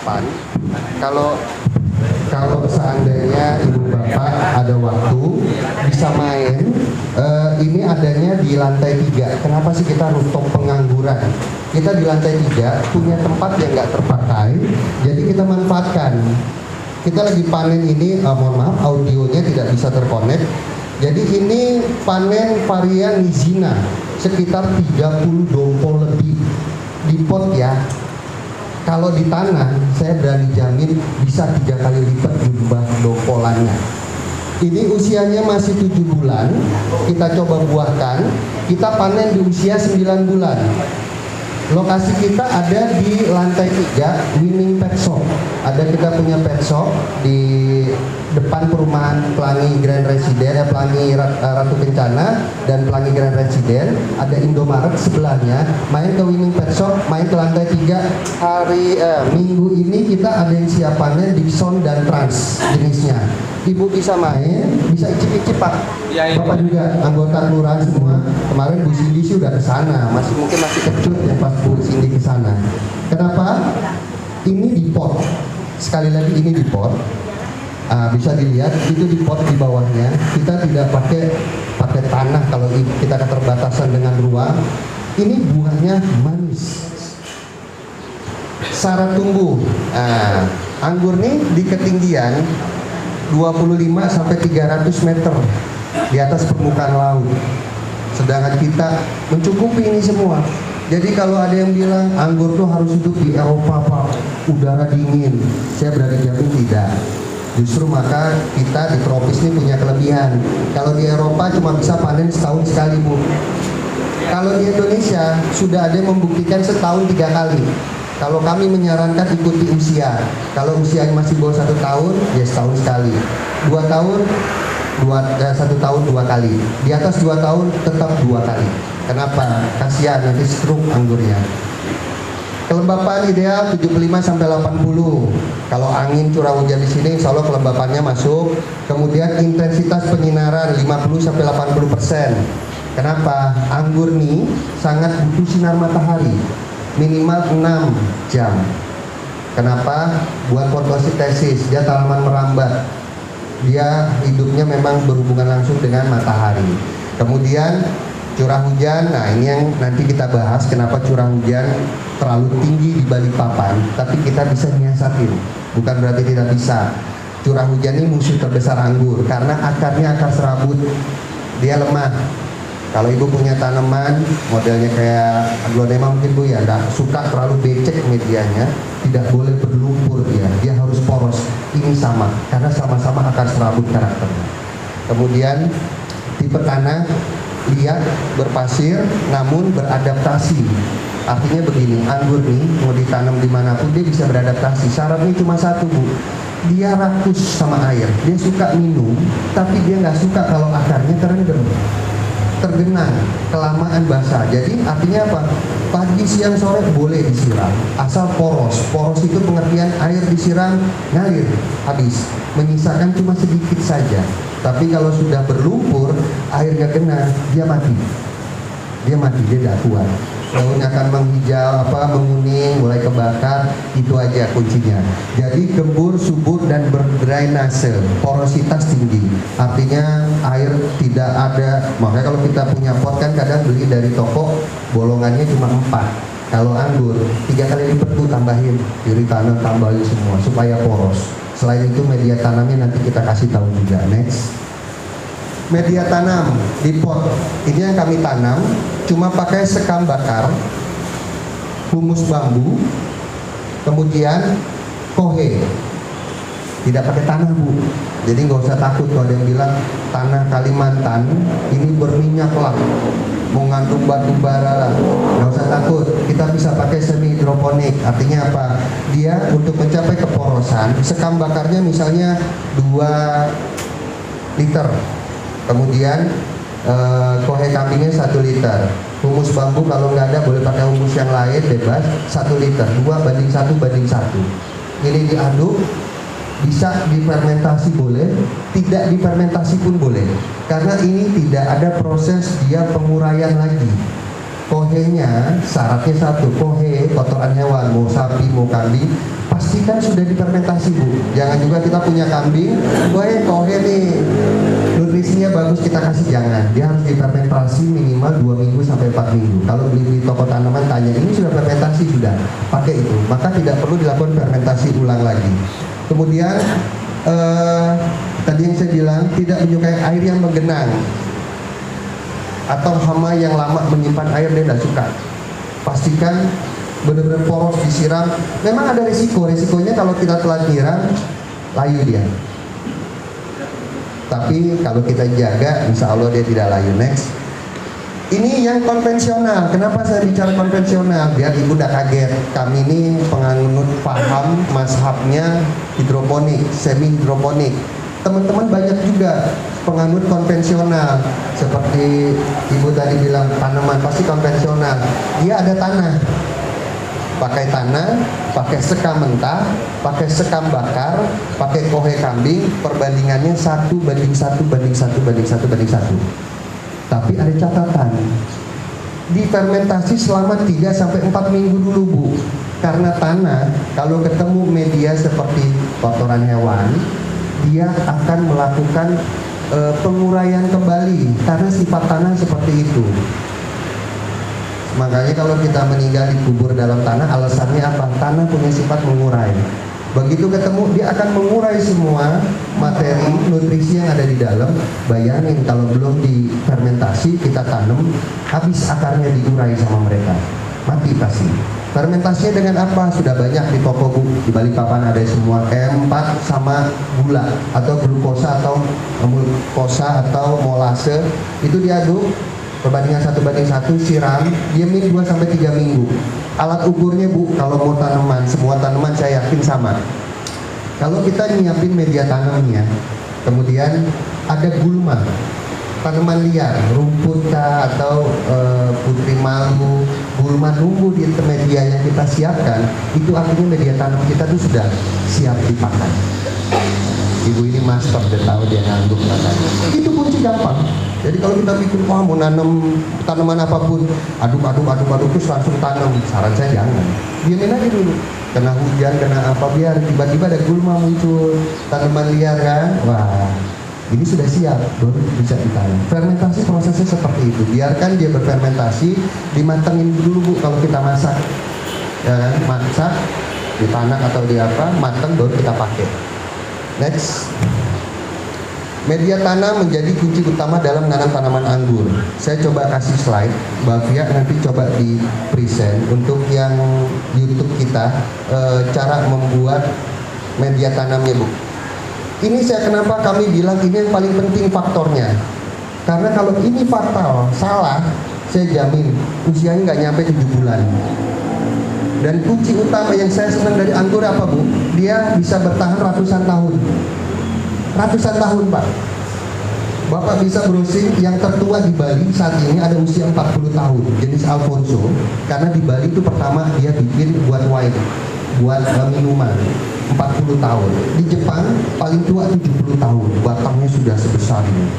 papan. Kalau seandainya ibu bapak ada waktu bisa main, ini adanya di lantai 3. Kenapa sih kita rooftop pengangguran? Kita di lantai 3 punya tempat yang nggak terpakai, jadi kita manfaatkan. Kita lagi panen ini, mohon maaf audionya tidak bisa terkonek. Jadi ini panen varian Nizina sekitar 30 dompol lebih di pot ya. Kalau di tanah saya berani jamin bisa 3 kali lipat jumlah dompolannya. Ini usianya masih 7 bulan, kita coba buahkan, kita panen di usia 9 bulan. Lokasi kita ada di lantai 3 Winning Pet Shop. Ada kita punya pet shop di depan perumahan Pelangi Grand Residen, Pelangi Ratu Kencana dan Pelangi Grand Residen. Ada Indomaret sebelahnya. Main ke Winning Pet Shop, main ke lantai 3. Minggu ini kita ada yang siapannya Dixon dan Trans jenisnya. Ibu bisa main, bisa icip-icip Pak. Ya, Bapak juga anggota kelurahan semua. Kemarin Bu Cindy sih udah ke sana, mungkin masih kecil ya pas Bu Cindy ke sana. Kenapa? Ini di pot. Sekali lagi ini di pot. Bisa dilihat itu di pot di bawahnya. Kita tidak pakai tanah kalau kita keterbatasan dengan ruang. Ini buahnya manis. Syarat tumbuh. Anggur nih di ketinggian 25 sampai 300 meter di atas permukaan laut. Sedangkan kita mencukupi ini semua. Jadi kalau ada yang bilang anggur tuh harus hidup di Eropa Pak, udara dingin, saya berani jamin tidak. Justru maka kita di tropis ini punya kelebihan. Kalau di Eropa cuma bisa panen setahun sekali Bu. Kalau di Indonesia sudah ada yang membuktikan setahun 3 kali. Kalau kami menyarankan ikuti usia. Kalau usianya masih bawah 1 tahun, ya setahun sekali. 2 tahun, 1 tahun 2 kali. Di atas 2 tahun tetap 2 kali. Kenapa? Kasihan nanti stroke anggurnya. Kelembapan ideal 75 sampai 80. Kalau angin curah hujan di sini, insya Allah kelembapannya masuk. Kemudian intensitas penyinaran 50 sampai 80%. Kenapa? Anggur nih sangat butuh sinar matahari. Minimal 6 jam. Kenapa? Buat fotosintesis, dia tanaman merambat. Dia hidupnya memang berhubungan langsung dengan matahari. Kemudian curah hujan, nah ini yang nanti kita bahas kenapa curah hujan terlalu tinggi di Balikpapan, tapi kita bisa nyiasatin. Bukan berarti tidak bisa. Curah hujan ini musuh terbesar anggur karena akarnya akar serabut, dia lemah. Kalau ibu punya tanaman modelnya kayak aglonema mungkin Bu ya, nggak suka terlalu becek medianya, tidak boleh berlumpur dia harus poros. Ini sama, karena sama-sama akar serabut karakternya. Kemudian tipe tanah liat berpasir namun beradaptasi. Artinya begini, anggur nih mau ditanam dimanapun dia bisa beradaptasi. Syaratnya cuma satu Bu, dia rakus sama air, dia suka minum, tapi dia nggak suka kalau akarnya terendam, tergenang, kelamaan basah. Jadi artinya apa? Pagi, siang, sore boleh disiram, asal poros. Poros itu pengertian air disiram ngalir habis, menyisakan cuma sedikit saja. Tapi kalau sudah berlumpur, air nggak kena, dia mati, dia tidak kuat. Daunnya akan menghijau, menguning, mulai kebakar, itu aja kuncinya. Jadi gembur, subur, dan berdrainase, porositas tinggi. Artinya air tidak ada. Makanya kalau kita punya pot kan kadang beli dari toko, bolongannya cuma 4. Kalau anggur 3 kali lipat tuh tambahin, kiri kanan tambahin semua supaya poros. Selain itu media tanamnya nanti kita kasih tahu juga. Next. Media tanam di pot ini yang kami tanam cuma pakai sekam bakar, humus bambu, kemudian kohe. Tidak pakai tanah Bu. Jadi nggak usah takut kalau ada yang bilang tanah Kalimantan ini berminyak lah, mau ngandung batu bara lah. Nggak usah takut. Kita bisa pakai semi hidroponik. Artinya apa? Dia untuk mencapai keporosan, sekam bakarnya misalnya 2 liter. Kemudian kohe kambingnya 1 liter. Humus bambu kalau nggak ada boleh pakai humus yang lain bebas 1 liter. 2:1:1. Ini diaduk, bisa difermentasi boleh, tidak difermentasi pun boleh. Karena ini tidak ada proses dia penguraian lagi. Kohenya syaratnya 1, kohe kotoran hewan, mau sapi mau kambing pastikan sudah difermentasi Bu. Jangan juga kita punya kambing, kohe nih nutrisinya bagus kita kasih, jangan. Dia harus difermentasi minimal 2 minggu sampai 4 minggu. Kalau beli di toko tanaman tanya, ini sudah fermentasi, sudah pakai itu, maka tidak perlu dilakukan fermentasi ulang lagi. Kemudian tadi yang saya bilang, tidak menyukai air yang menggenang atau hama yang lama menyimpan air, dia tidak suka. Pastikan benar-benar poros disiram. Memang ada resikonya kalau kita telat nyiram, layu dia. Tapi kalau kita jaga, insya Allah dia tidak layu. Next. Ini yang konvensional. Kenapa saya bicara konvensional? Biar ibu udah kaget. Kami ini penganut paham mazhabnya hidroponik, semi hidroponik. Teman-teman banyak juga penganut konvensional. Seperti ibu tadi bilang tanaman pasti konvensional. Dia ada tanah. Pakai tanah, pakai sekam mentah, pakai sekam bakar, pakai kohe kambing, perbandingannya 1:1:1:1:1:1. Tapi ada catatan, difermentasi selama 3-4 minggu dulu Bu. Karena tanah, kalau ketemu media seperti kotoran hewan, dia akan melakukan penguraian kembali, karena sifat tanah seperti itu. Makanya kalau kita meninggal dikubur dalam tanah, alasannya apa? Tanah punya sifat mengurai. Begitu ketemu, dia akan mengurai semua materi, nutrisi yang ada di dalam. Bayangin kalau belum difermentasi, kita tanam, habis akarnya diurai sama mereka, mati pasti. Fermentasinya dengan apa? Sudah banyak di toko Bu. Di Balikpapan ada semua, M4 sama gula atau glukosa atau molase, itu diaduk. Perbandingan 1:1, siram, diamin 2-3 minggu. Alat ukurnya Bu, kalau mau tanaman, semua tanaman saya yakin sama. Kalau kita nyiapin media tanamnya, kemudian ada gulma, tanaman liar, rumput atau putri malu, gulma numbuh di media yang kita siapkan, itu artinya media tanam kita itu sudah siap dipakai. Ibu ini master, dia tahu dia ngangguk katanya. Itu kunci gampang. Jadi kalau kita pikir, wah mau nanam tanaman apapun, aduk terus langsung tanam. Saran saya jangan. Diamin aja dulu. Kena hujan, kena apa, biar tiba-tiba ada gulma muncul, tanaman liar kan. Wah, ini sudah siap, baru bisa ditanam. Fermentasi prosesnya seperti itu. Biarkan dia berfermentasi, dimantengin dulu Bu kalau kita masak. Ya kan, masak di tanah atau di apa, matang baru kita pakai. Next. Media tanam menjadi kunci utama dalam menanam tanaman anggur. Saya coba kasih slide, Mbak Fia nanti coba di present untuk yang YouTube kita, cara membuat media tanamnya Bu. Ini saya kenapa kami bilang ini yang paling penting faktornya. Karena kalau ini fatal, salah, saya jamin usianya nggak nyampe 7 bulan. Dan kunci utama yang saya senang dari anggur apa Bu? Dia bisa bertahan ratusan tahun. Ratusan tahun Pak. Bapak bisa browsing, yang tertua di Bali saat ini ada usia 40 tahun, jenis Alfonso. Karena di Bali itu pertama dia bikin buat wine, buat minuman, 40 tahun. Di Jepang paling tua 70 tahun, batangnya sudah sebesar ini.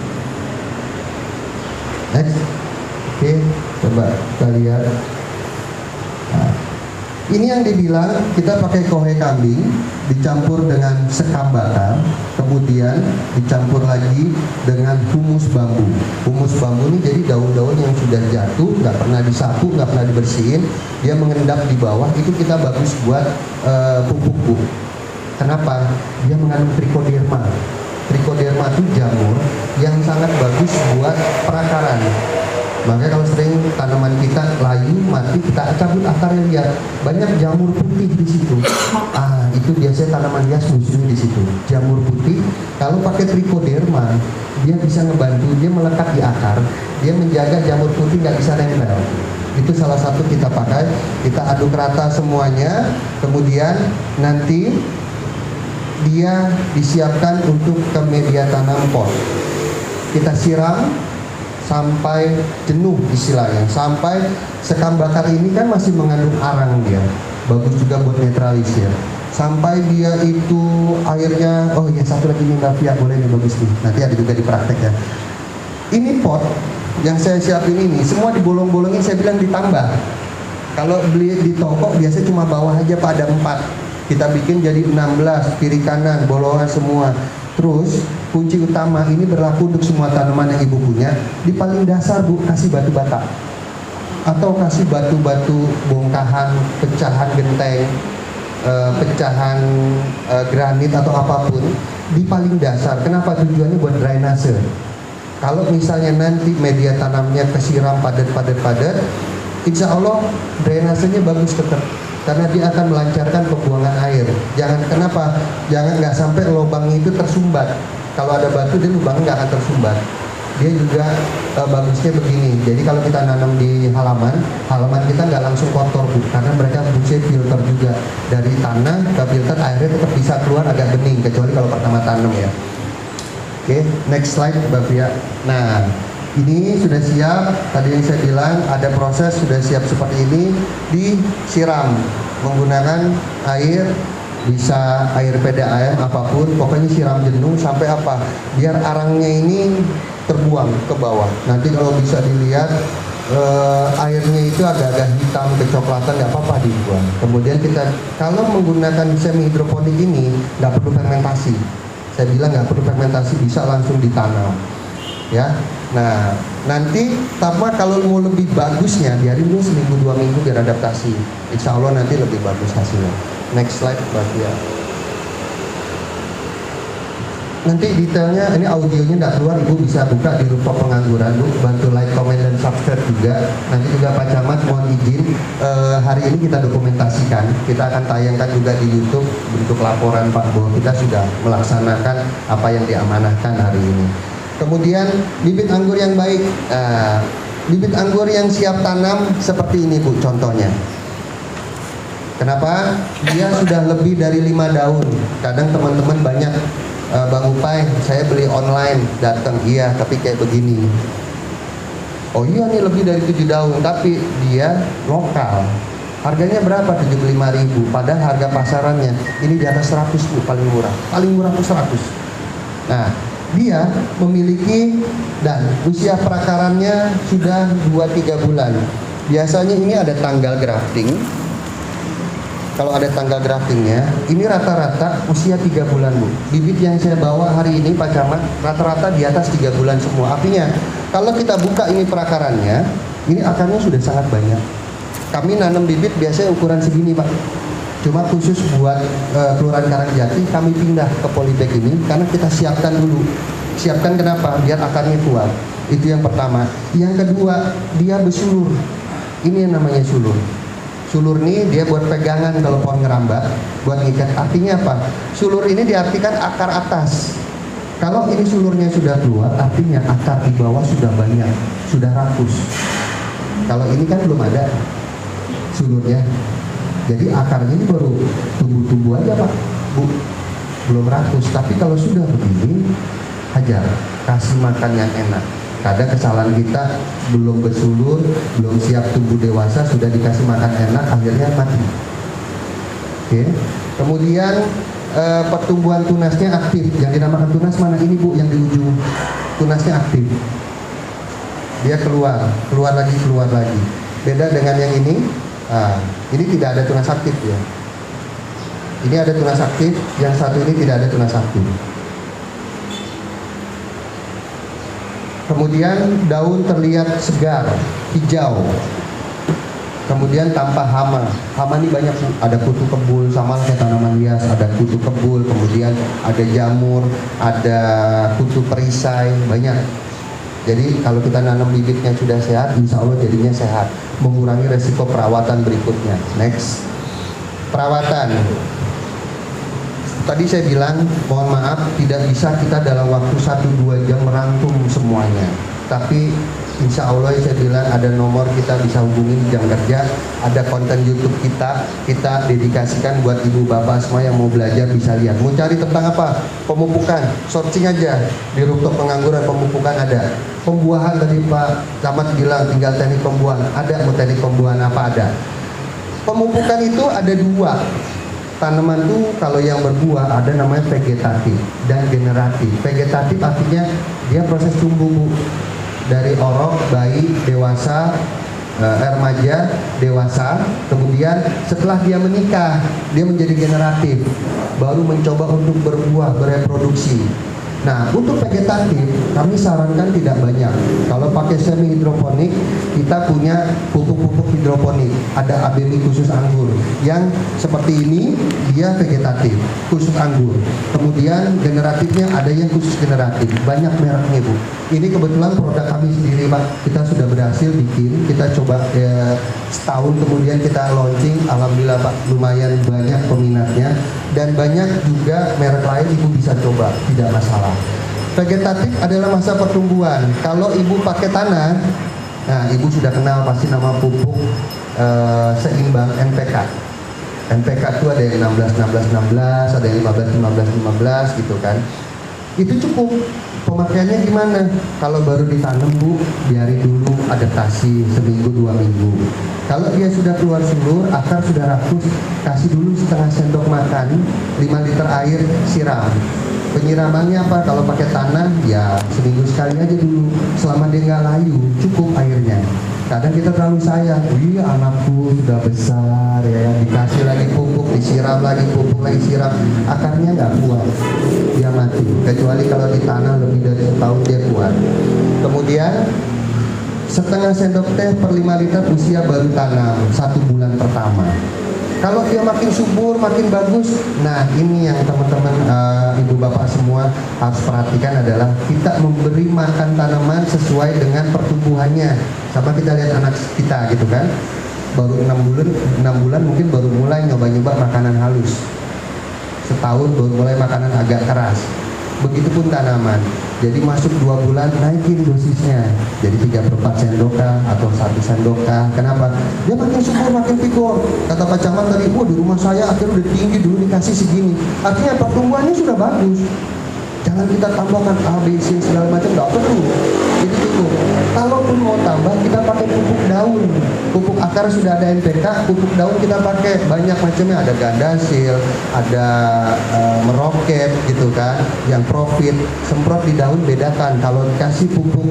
Next. Oke, coba kita lihat. Nah, ini yang dibilang kita pakai kohe kambing dicampur dengan sekam bakar, kemudian dicampur lagi dengan humus bambu. Humus bambu ini jadi daun-daun yang sudah jatuh, nggak pernah disapu, nggak pernah dibersihin, dia mengendap di bawah. Itu kita bagus buat pupuk Bu. Kenapa? Dia mengandung trichoderma. Trichoderma itu jamur yang sangat bagus buat perakaran. Makanya kalau sering tanaman kita layu, mati, kita cabut akarnya, lihat banyak jamur putih di situ. Itu biasanya tanaman hias musuhnya di situ. Jamur putih, kalau pakai trichoderma, dia bisa ngebantu, dia melekat di akar, dia menjaga jamur putih nggak bisa nempel. Itu salah satu kita pakai, kita aduk rata semuanya, kemudian nanti dia disiapkan untuk ke media tanam pot. Kita siram sampai jenuh istilahnya, sampai sekam bakar ini kan masih mengandung arang dia, bagus juga buat netralisir. Sampai dia itu airnya, oh ya satu lagi nih Via, boleh nih, bagus nih, nanti ada juga di praktek ya. Ini pot yang saya siapin ini, semua dibolong-bolongin, saya bilang ditambah. Kalau beli di toko biasanya cuma bawah aja pada 4. kita bikin jadi 16, kiri kanan, bolongan semua. Terus kunci utama ini berlaku untuk semua tanaman yang ibu punya. Di paling dasar bu, kasih batu bata atau kasih batu-batu bongkahan, pecahan genteng, pecahan granit atau apapun di paling dasar. Kenapa? Tujuannya buat drainase. Kalau misalnya nanti media tanamnya kesiram padat, insya Allah drainasenya bagus tetap, karena dia akan melancarkan pembuangan air. Jangan nggak sampai lubangnya itu tersumbat. Kalau ada batu dia lubangnya nggak akan tersumbat. Dia juga bagusnya begini. Jadi kalau kita nanam di halaman kita nggak langsung kotor bu, karena mereka fungsi filter juga dari tanah ke filter, airnya tetap bisa keluar agak bening, kecuali kalau pertama tanam ya. Oke, next slide Mbak Fia. Nah, ini sudah siap. Tadi yang saya bilang ada proses sudah siap seperti ini, disiram menggunakan air, bisa air PDAM apapun, pokoknya siram jenuh sampai apa? Biar arangnya ini terbuang ke bawah. Nanti kalau bisa dilihat airnya itu agak-agak hitam kecoklatan, nggak apa-apa dibuang. Kemudian kita kalau menggunakan semi hidroponik ini nggak perlu fermentasi. Saya bilang nggak perlu fermentasi, bisa langsung ditanam. Ya, nah nanti tapi kalau mau lebih bagusnya biarin dulu seminggu 2 minggu biar adaptasi. Insya Allah nanti lebih bagus hasilnya. Next slide Mbak Fia. Nanti detailnya, ini audionya nggak keluar, ibu bisa buka di Rooftop Pengangguran, bu. Bantu like, comment, dan subscribe juga. Nanti juga Pak Camat mohon izin, hari ini kita dokumentasikan, kita akan tayangkan juga di YouTube bentuk laporan Pak bahwa kita sudah melaksanakan apa yang diamanahkan hari ini. Kemudian bibit anggur yang baik, bibit anggur yang siap tanam seperti ini bu contohnya. Kenapa? Dia sudah lebih dari 5 daun. Kadang teman-teman banyak, Bang Upai, saya beli online, datang, iya, tapi kayak begini. Oh iya nih lebih dari 7 daun, tapi dia lokal. Harganya berapa? 75.000. Padahal harga pasarannya ini di atas 100 bu, paling murah. Paling murah tuh 100. Nah, dia memiliki dan usia perakarannya sudah 2-3 bulan. Biasanya ini ada tanggal grafting. Kalau ada tanggal graftingnya, ini rata-rata usia 3 bulan bu. Bibit yang saya bawa hari ini Pak Camat, rata-rata di atas 3 bulan semua. Artinya, kalau kita buka ini perakarannya, ini akarnya sudah sangat banyak. Kami nanam bibit biasanya ukuran segini Pak. Cuma khusus buat Kelurahan Karangjati, kami pindah ke polybag ini, karena kita siapkan dulu. Siapkan kenapa? Biar akarnya kuat. Itu yang pertama. Yang kedua, dia bersulur. Ini yang namanya sulur. Sulur ini dia buat pegangan kalau pohon ngerambat, buat ngikat. Artinya apa? Sulur ini diartikan akar atas. Kalau ini sulurnya sudah keluar, artinya akar di bawah sudah banyak, sudah rakus. Kalau ini kan belum ada sulurnya, jadi akarnya ini baru tumbuh-tumbuh aja Pak, Bu, belum rakus. Tapi kalau sudah begini, hajar, kasih makan yang enak. Kadang kesalahan kita belum bersulur, belum siap tumbuh dewasa, sudah dikasih makan enak, akhirnya mati. Oke. Kemudian pertumbuhan tunasnya aktif. Yang dinamakan tunas mana ini bu? Yang di ujung tunasnya aktif. Dia keluar lagi. Beda dengan yang ini. Ini tidak ada tunas aktif ya. Ini ada tunas aktif, yang satu ini tidak ada tunas aktif. Kemudian daun terlihat segar, hijau. Kemudian tanpa hama. Hama ini banyak, ada kutu kebul, sama kayak tanaman hias, ada kutu kebul, kemudian ada jamur, ada kutu perisai, banyak. Jadi kalau kita nanam bibitnya sudah sehat, insya Allah jadinya sehat, mengurangi resiko perawatan berikutnya. Next, perawatan. Tadi saya bilang, mohon maaf, tidak bisa kita dalam waktu 1-2 jam merangkum semuanya. Tapi insya Allah saya bilang ada nomor kita bisa hubungi jam kerja, ada konten YouTube kita dedikasikan buat ibu bapak semua yang mau belajar bisa lihat. Mau cari tentang apa? Pemupukan, searching aja di Rooftop Pengangguran, pemupukan ada. Pembuahan tadi Pak Camat bilang tinggal teknik pembuahan, ada. Mau teknik pembuahan apa ada. Pemupukan itu ada 2. Tanaman itu kalau yang berbuah ada namanya vegetatif dan generatif. Vegetatif artinya dia proses tumbuh Bu. Dari orok, bayi, dewasa, remaja, dewasa, kemudian setelah dia menikah, dia menjadi generatif, baru mencoba untuk berbuah, bereproduksi. Nah, untuk vegetatif kami sarankan tidak banyak. Kalau pakai semi hidroponik, kita punya pupuk-pupuk hidroponik. Ada ABMI khusus anggur yang seperti ini, dia vegetatif, khusus anggur. Kemudian generatifnya ada yang khusus generatif. Banyak mereknya, Bu. Ini kebetulan produk kami sendiri, Pak. Kita sudah berhasil bikin, kita coba setahun kemudian kita launching. Alhamdulillah, Pak, lumayan banyak peminatnya dan banyak juga merek lain Ibu bisa coba, tidak masalah. Vegetatif adalah masa pertumbuhan. Kalau Ibu pakai tanah, nah Ibu sudah kenal pasti nama pupuk seimbang NPK. NPK itu ada yang 16-16-16, ada yang 15-15-15 gitu kan. Itu cukup. Pemakaiannya gimana? Kalau baru ditanam, Bu, biarin dulu adaptasi seminggu 2 minggu. Kalau dia sudah keluar sulur, akar sudah rakus, kasih dulu setengah sendok makan, 5 liter air, siram. Penyiramannya apa? Kalau pakai tanah, ya seminggu sekali aja dulu. Selama dia nggak layu, cukup airnya. Kadang kita terlalu sayang, iya anakku sudah besar ya, dikasih lagi pupuk, disiram lagi pupuk, lagi siram, akarnya nggak kuat, dia mati. Kecuali kalau ditanam lebih dari setahun dia kuat. Kemudian setengah sendok teh per 5 liter usia baru tanam 1 bulan pertama. Kalau dia makin subur, makin bagus, nah ini yang teman-teman ibu bapak semua harus perhatikan adalah kita memberi makan tanaman sesuai dengan pertumbuhannya. Sama kita lihat anak kita gitu kan, baru 6 bulan mungkin baru mulai nyoba-nyoba makanan halus. Setahun baru mulai makanan agak keras. Begitupun tanaman. Jadi masuk 2 bulan naikin dosisnya. Jadi 3/4 sendoka atau 1 sendoka. Kenapa? Dia makin subur, makin vigor. Kata Pak Camat tadi, di rumah saya akhirnya udah tinggi, dulu dikasih segini. Artinya pertumbuhannya sudah bagus. Jangan kita tambahkan A, B, C segala macam, nggak perlu. Jadi cukup. Kalaupun mau tambah, kita pakai pupuk daun. Pupuk akar sudah ada NPK, pupuk daun kita pakai banyak macamnya. Ada gandasil, ada meroket gitu kan, yang profit. Semprot di daun bedakan. Kalau dikasih pupuk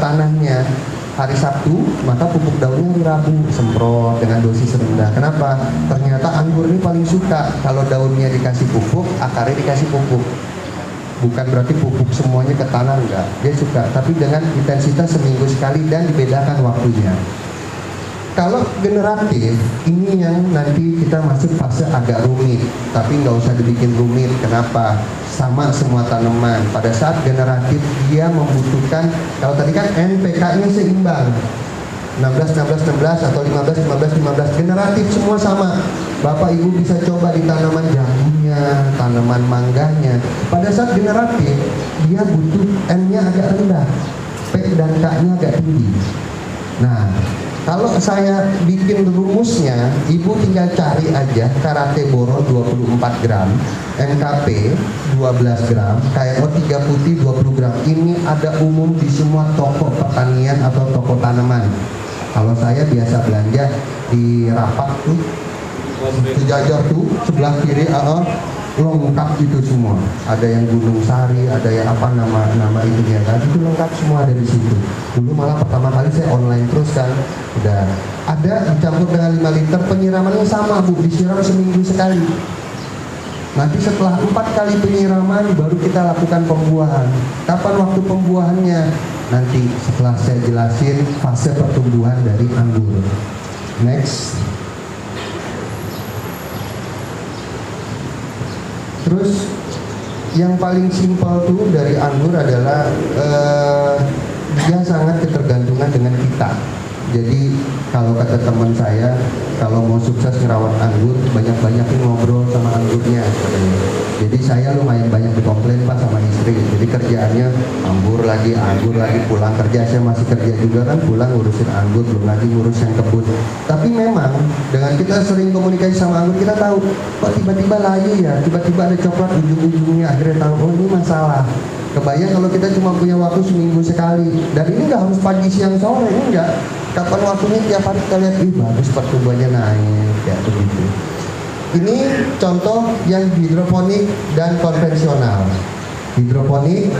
tanahnya hari Sabtu, maka pupuk daunnya hari Rabu, semprot dengan dosis rendah. Kenapa? Ternyata anggur ini paling suka kalau daunnya dikasih pupuk, akarnya dikasih pupuk. Bukan berarti pupuk semuanya ke tanah, enggak. Dia suka, tapi dengan intensitas seminggu sekali dan dibedakan waktunya. Kalau generatif, ini yang nanti kita masuk fase agak rumit, tapi nggak usah dibikin rumit. Kenapa? Sama semua tanaman. Pada saat generatif, dia membutuhkan, kalau tadi kan NPK-nya seimbang, 16-16-16 atau 15-15-15. Generatif semua sama. Bapak Ibu bisa coba di tanaman jamunya, tanaman mangganya. Pada saat generatif, dia butuh N-nya agak rendah, P dan K-nya agak tinggi. Nah, kalau saya bikin rumusnya, Ibu tinggal cari aja karate boron 24 gram, NKP 12 gram, KMO 3 putih 20 gram. Ini ada umum di semua toko pertanian atau toko tanaman. Kalau saya biasa belanja di Rapak tuh, sejajar tuh sebelah kiri, lengkap itu semua. Ada yang Gunung Sari, ada yang apa nama itunya kan, itu lengkap semua ada di situ. Dulu malah pertama kali saya online terus kan, udah ada dicampur dengan 5 liter, penyiramannya sama Bu, disiram seminggu sekali. Nanti setelah 4 kali penyiraman baru kita lakukan pembuahan. Kapan waktu pembuahannya? Nanti setelah saya jelasin fase pertumbuhan dari anggur. Next. Terus yang paling simpel tuh dari anggur adalah dia sangat ketergantungan dengan kita. Jadi kalau kata teman saya, kalau mau sukses ngerawat anggur, banyak-banyakin ngobrol sama anggurnya. Jadi saya lumayan banyak dikomplain Pak sama istri. Jadi kerjaannya anggur lagi, pulang kerja saya masih kerja juga kan, pulang ngurusin anggur, belum lagi ngurus yang kebun. Tapi memang dengan kita sering komunikasi sama anggur, kita tahu kok tiba-tiba layu ya, tiba-tiba ada coklat ujung-ujungnya, akhirnya tahu oh ini masalah. Kebayang kalau kita cuma punya waktu seminggu sekali, dan ini nggak harus pagi siang sore, ini enggak. Kapan waktunya tiap hari kita lihat, bagus pertumbuhannya naik, ya begitu. Ini contoh yang hidroponik dan konvensional. Hidroponik,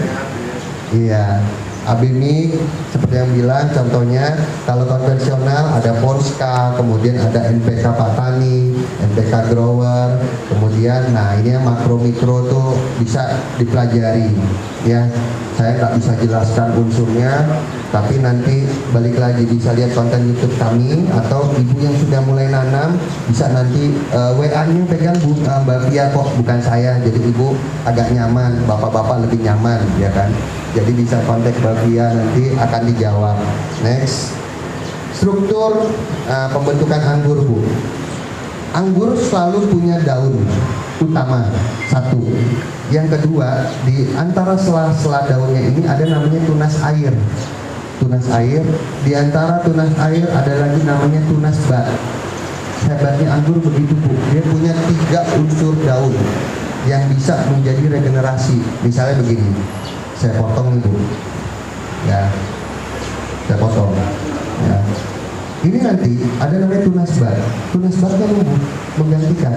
iya, Abimik seperti yang bilang, contohnya kalau konvensional ada Polska, kemudian ada NPK Patani, NPK Grower, kemudian nah ini yang makro mikro tuh bisa dipelajari ya. Saya nggak bisa jelaskan unsurnya, tapi nanti balik lagi bisa lihat konten YouTube kami, atau ibu yang sudah mulai nanam bisa nanti WA-nya pegang Mbak Pia kok, bukan saya, jadi ibu agak nyaman, bapak-bapak lebih nyaman ya kan. Jadi bisa kontak Mbak Pia, nanti akan dijawab. Next, struktur pembentukan anggur Bu. Anggur selalu punya daun utama satu. Yang kedua, di antara sela-sela daunnya ini ada namanya tunas air. Tunas air, di antara tunas air ada lagi namanya tunas bat. Hebatnya anggur begitu Bu, dia punya 3 unsur daun yang bisa menjadi regenerasi. Misalnya begini, saya potong nih Bu, ya, saya potong. Ya. Ini nanti ada namanya tunas bat. Tunas batnya Bu menggantikan.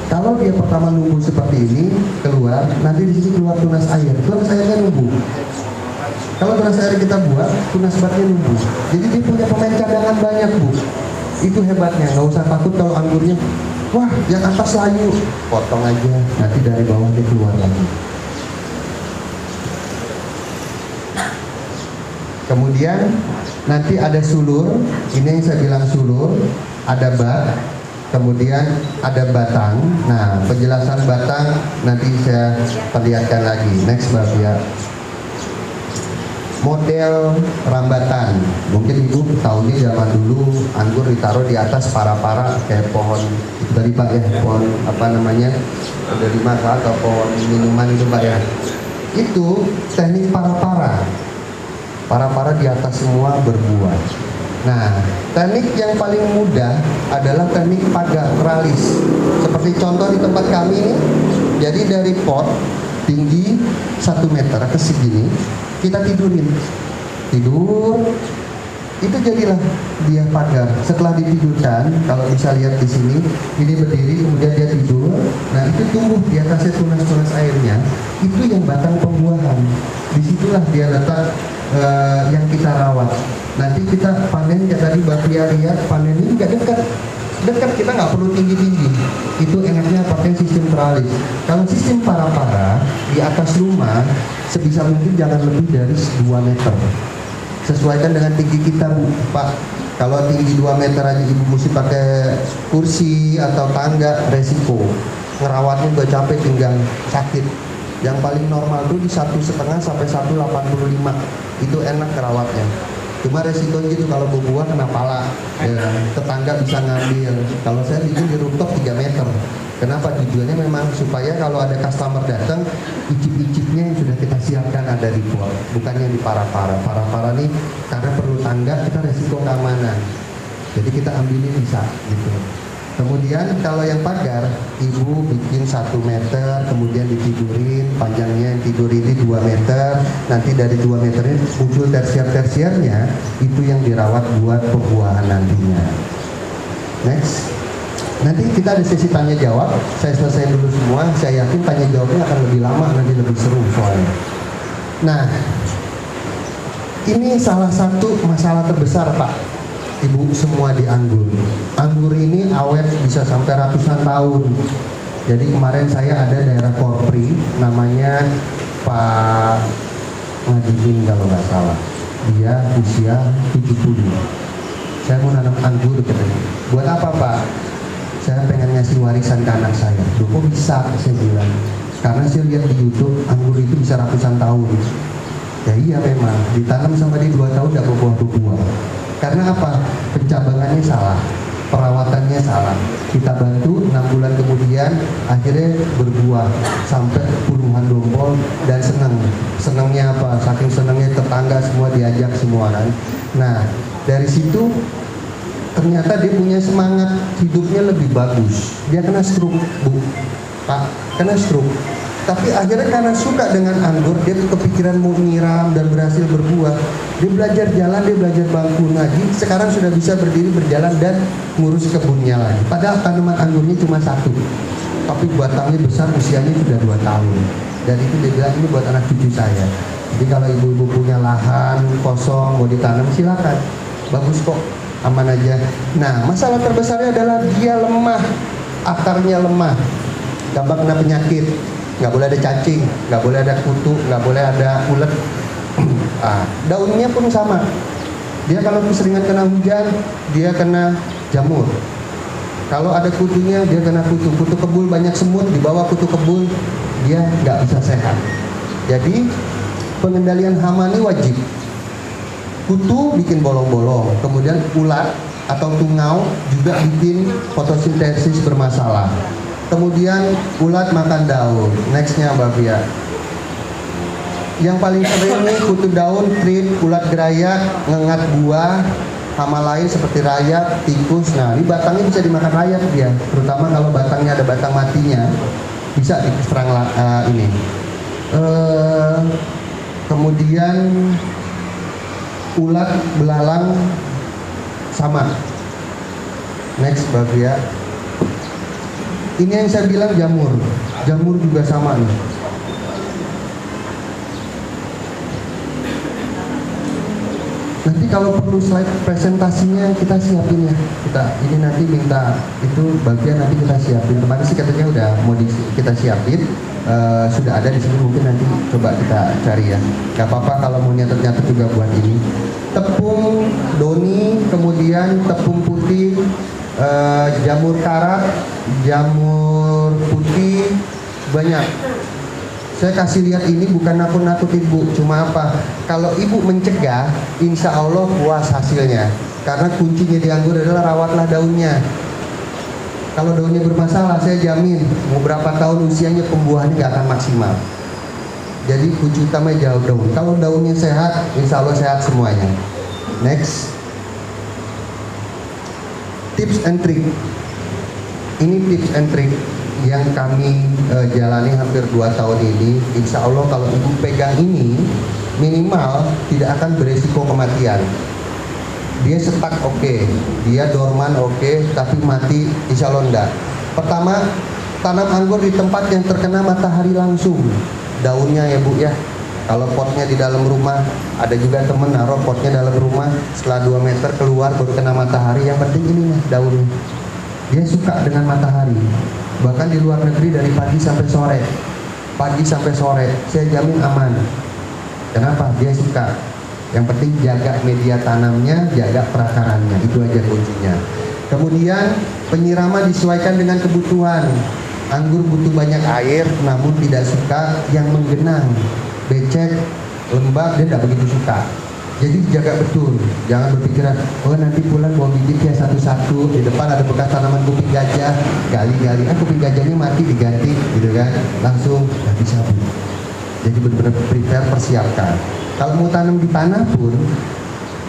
Kalau dia pertama numbuh seperti ini keluar, nanti di sini keluar tunas air. Tunas airnya numbuh. Kalau tunas air kita buat, tunas batnya numbuh. Jadi dia punya pemain cadangan banyak Bu. Itu hebatnya. Nggak usah takut kalau anggurnya, wah yang atas layu, potong aja. Nanti dari bawah dia keluar lagi. Kemudian nanti ada sulur. Ini yang saya bilang sulur. Ada bat. Kemudian ada batang. Nah, penjelasan batang nanti saya perlihatkan lagi. Next Mbak Pia. Model rambatan. Mungkin Ibu tahu nih zaman dulu anggur ditaruh di atas para-para kayak pohon itu tadi Pak ya, pohon apa namanya? Dari masa atau pohon minuman itu Pak ya. Itu teknik para-para. Para-para di atas semua berbuah. Nah, teknik yang paling mudah adalah teknik pagar teralis. Seperti contoh di tempat kami ini, jadi dari pot tinggi 1 meter ke segini, kita tidurin. Tidur, itu jadilah dia pagar. Setelah ditidurkan, kalau bisa lihat di sini, ini berdiri, kemudian dia tidur. Nah, itu tumbuh di atasnya tunas-tunas airnya. Itu yang batang pembuahan. Disitulah dia letak yang kita rawat. Nanti kita panen, ya tadi Mbak Pia lihat panen ini nggak dekat, kita nggak perlu tinggi-tinggi. Itu enaknya pakai sistem teralis. Kalau sistem para-para di atas rumah, sebisa mungkin jangan lebih dari 2 meter. Sesuaikan dengan tinggi kita Bu, Pak. Kalau tinggi 2 meter aja Ibu mesti pakai kursi atau tangga, resiko. Ngerawatnya udah capek, pinggang sakit. Yang paling normal tuh di 1,5 sampai 1,85. Itu enak kerawatnya. Cuma resiko gitu kalau berbuah kena pala, ya, tetangga bisa ngambil. Kalau saya bikin di rooftop 3 meter. Kenapa? Tujuannya memang supaya kalau ada customer datang, icip-icipnya yang sudah kita siapkan ada di pot, bukannya di para-para. Para-para nih karena perlu tangga, kita resiko keamanan. Jadi kita ambilin bisa gitu. Kemudian kalau yang pagar, Ibu bikin 1 meter, kemudian ditidurin, panjangnya yang tidur ini 2 meter, nanti dari 2 meter ini muncul tersier-tersiernya, itu yang dirawat buat pembuahan nantinya. Next. Nanti kita ada sesi tanya jawab, saya selesai dulu semua, saya yakin tanya jawabnya akan lebih lama, nanti lebih seru soalnya. Nah, ini salah satu masalah terbesar Pak, Ibu semua di anggur. Anggur ini awet bisa sampai ratusan tahun. Jadi kemarin saya ada daerah Korpri, namanya Pak Ngadimin kalau nggak salah. Dia usia 70. Saya mau nanam anggur katanya. Buat apa Pak? Saya pengen ngasih warisan ke anak saya. Loh kok bisa? Saya bilang. Karena saya lihat di YouTube anggur itu bisa ratusan tahun. Ya iya memang. Ditanam sama dia 2 tahun tidak berbuah-buah. Karena apa? Pencabangannya salah, perawatannya salah. Kita bantu 6 bulan kemudian akhirnya berbuah sampai puluhan dompol dan senang. Senangnya apa? Saking senangnya tetangga semua diajak semua kan. Nah dari situ ternyata dia punya semangat hidupnya lebih bagus. Dia kena stroke Bu, Pak, kena stroke. Tapi akhirnya karena suka dengan anggur, dia kepikiran mau nyiram dan berhasil berbuah. Dia belajar jalan, dia belajar bangku ngaji. Sekarang sudah bisa berdiri, berjalan dan ngurus kebunnya lagi. Padahal tanaman anggurnya cuma 1, tapi batangnya besar, usianya sudah 2 tahun. Dan itu dia bilang ini buat anak cucu saya. Jadi kalau ibu-ibu punya lahan kosong mau ditanam silakan, bagus kok, aman aja. Nah, masalah terbesarnya adalah dia lemah, akarnya lemah, gampang kena penyakit. Nggak boleh ada cacing, nggak boleh ada kutu, nggak boleh ada ulet. Daunnya pun sama. Dia kalau keseringan kena hujan, dia kena jamur. Kalau ada kutunya, dia kena kutu. Kutu kebul banyak semut, di bawah kutu kebul dia nggak bisa sehat. Jadi pengendalian hama ini wajib. Kutu bikin bolong-bolong, kemudian ulat atau tungau juga bikin fotosintesis bermasalah. Kemudian ulat makan daun. Nextnya Mbak Fia. Yang paling sering nih kutu daun, trit, ulat gerayak, ngengat buah, hama lain seperti rayap, tikus. Nah, ini batangnya bisa dimakan rayap dia, terutama kalau batangnya ada batang matinya, bisa diserang ini. Kemudian ulat belalang sama. Next Mbak Fia. Ini yang saya bilang jamur. Jamur juga sama nih. Nanti kalau perlu slide presentasinya kita siapin ya. Ini nanti minta itu bagian nanti kita siapin. Kemarin sih katanya udah mau kita siapin. Sudah ada di sini, mungkin nanti coba kita cari ya. Gak apa-apa kalau mau nyatet-nyatet juga buat ini. Tepung doni, kemudian tepung putih, jamur karat, jamur putih, banyak. Saya kasih lihat ini bukan nakut-nakut ibu, cuma apa? Kalau ibu mencegah, insya Allah puas hasilnya. Karena kuncinya di anggur adalah rawatlah daunnya. Kalau daunnya bermasalah, saya jamin mau berapa tahun usianya pembuahannya nggak akan maksimal. Jadi kunci utama jauh daun. Kalau daunnya sehat, insya Allah sehat semuanya. Next, tips and trick. Ini tips and trick yang kami jalani hampir 2 tahun ini. Insya Allah kalau ibu pegang ini, minimal tidak akan beresiko kematian. Dia setak oke, dia dorman oke, tapi mati insya Allah enggak. Pertama, tanam anggur di tempat yang terkena matahari langsung. Daunnya ya bu ya. Kalau potnya di dalam rumah, ada juga temen naruh potnya dalam rumah, setelah 2 meter keluar baru kena matahari. Yang penting ini nih daunnya. Dia suka dengan matahari. Bahkan di luar negeri dari pagi sampai sore. Pagi sampai sore, saya jamin aman. Kenapa? Dia suka. Yang penting jaga media tanamnya, jaga perakarannya. Itu aja kuncinya. Kemudian penyiraman disesuaikan dengan kebutuhan. Anggur butuh banyak air, namun tidak suka yang menggenang, becek, lembab, dia tidak begitu suka. Jadi jaga betul, jangan berpikiran, oh nanti pulang mau bibit ya satu-satu, di depan ada bekas tanaman kuping gajah, gali-gali, kuping gajahnya mati diganti, gitu kan, langsung nggak bisa. Jadi benar-benar prepare, persiapkan. Kalau mau tanam di tanah pun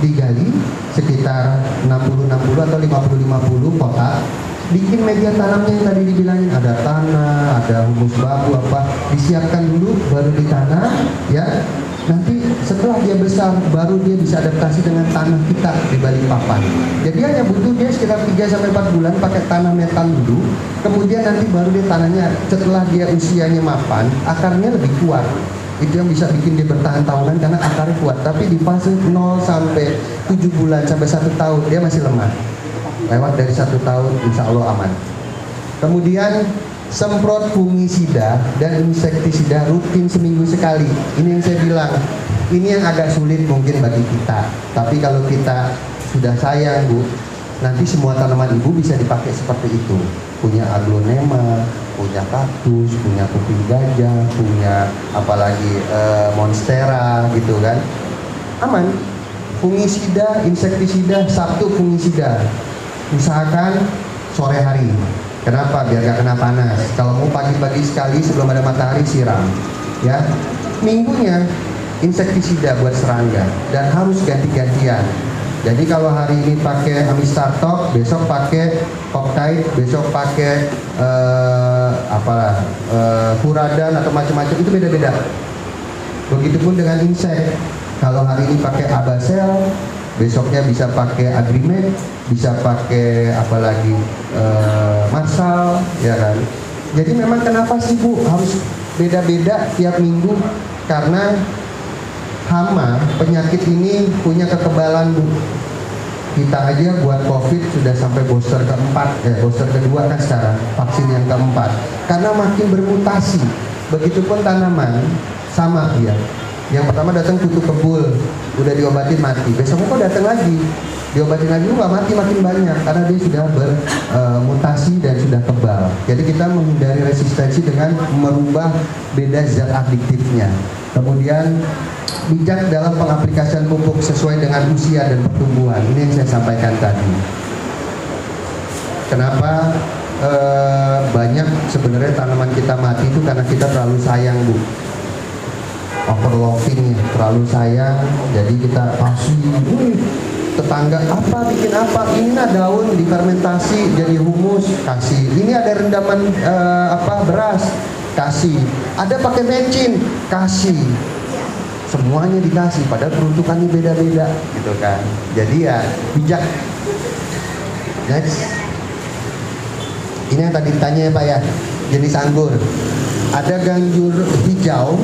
digali sekitar 60-60 atau 50-50 kotak, bikin media tanamnya yang tadi dibilangin, ada tanah, ada humus bambu apa, disiapkan dulu baru ditanam ya. Nanti setelah dia besar baru dia bisa adaptasi dengan tanah kita di Balikpapan. Jadi hanya butuh dia sekitar 3-4 bulan pakai tanah metan dulu. Kemudian nanti baru dia tanahnya setelah dia usianya mapan, akarnya lebih kuat. Itu yang bisa bikin dia bertahan tahunan karena akarnya kuat. Tapi di fase 0 sampai 7 bulan sampai 1 tahun dia masih lemah. Lewat dari 1 tahun insya Allah aman. Kemudian semprot fungisida dan insektisida rutin seminggu sekali. Ini yang saya bilang, ini yang agak sulit mungkin bagi kita. Tapi kalau kita sudah sayang bu, nanti semua tanaman ibu bisa dipakai seperti itu. Punya aglonema, punya kaktus, punya kuping gajah, punya apalagi monstera gitu kan. Aman. Fungisida, insektisida, Sabtu fungisida. Usahakan sore hari. Kenapa? Biar gak kena panas. Kalau mau pagi-pagi sekali sebelum ada matahari siram. Ya, minggunya insektisida buat serangga dan harus ganti-gantian. Jadi kalau hari ini pakai Amistartok, besok pakai Octite, besok pakai Furadan atau macam-macam, itu beda-beda. Begitupun dengan insek. Kalau hari ini pakai Abacel, besoknya bisa pakai Agrimed, bisa pakai apalagi Marsal, ya kan. Jadi memang kenapa sih bu harus beda-beda tiap minggu karena hama penyakit ini punya kekebalan Bu. Kita aja buat COVID sudah sampai booster keempat, booster kedua kan sekarang, vaksin yang keempat. Karena makin bermutasi. Begitupun tanaman sama ya. Yang pertama datang kutu kebul, udah diobatin mati. Besoknya kok datang lagi, diobatin lagi nggak mati, makin banyak karena dia sudah bermutasi dan sudah kebal. Jadi kita menghindari resistensi dengan merubah beda zat adiktifnya. Kemudian bijak dalam pengaplikasian pupuk sesuai dengan usia dan pertumbuhan. Ini yang saya sampaikan tadi. Kenapa banyak sebenarnya tanaman kita mati itu karena kita terlalu sayang Bu. Overloving ya, terlalu sayang. Jadi kita kasih tetangga apa bikin apa, ini daun difermentasi jadi humus, kasih. Ini ada rendaman beras, kasih. Ada pakai mecin, kasih. Semuanya dikasih, padahal peruntukannya beda-beda, gitu kan. Jadi ya bijak. Next. Ini yang tadi ditanya ya Pak ya, jenis anggur. Ada anggur hijau,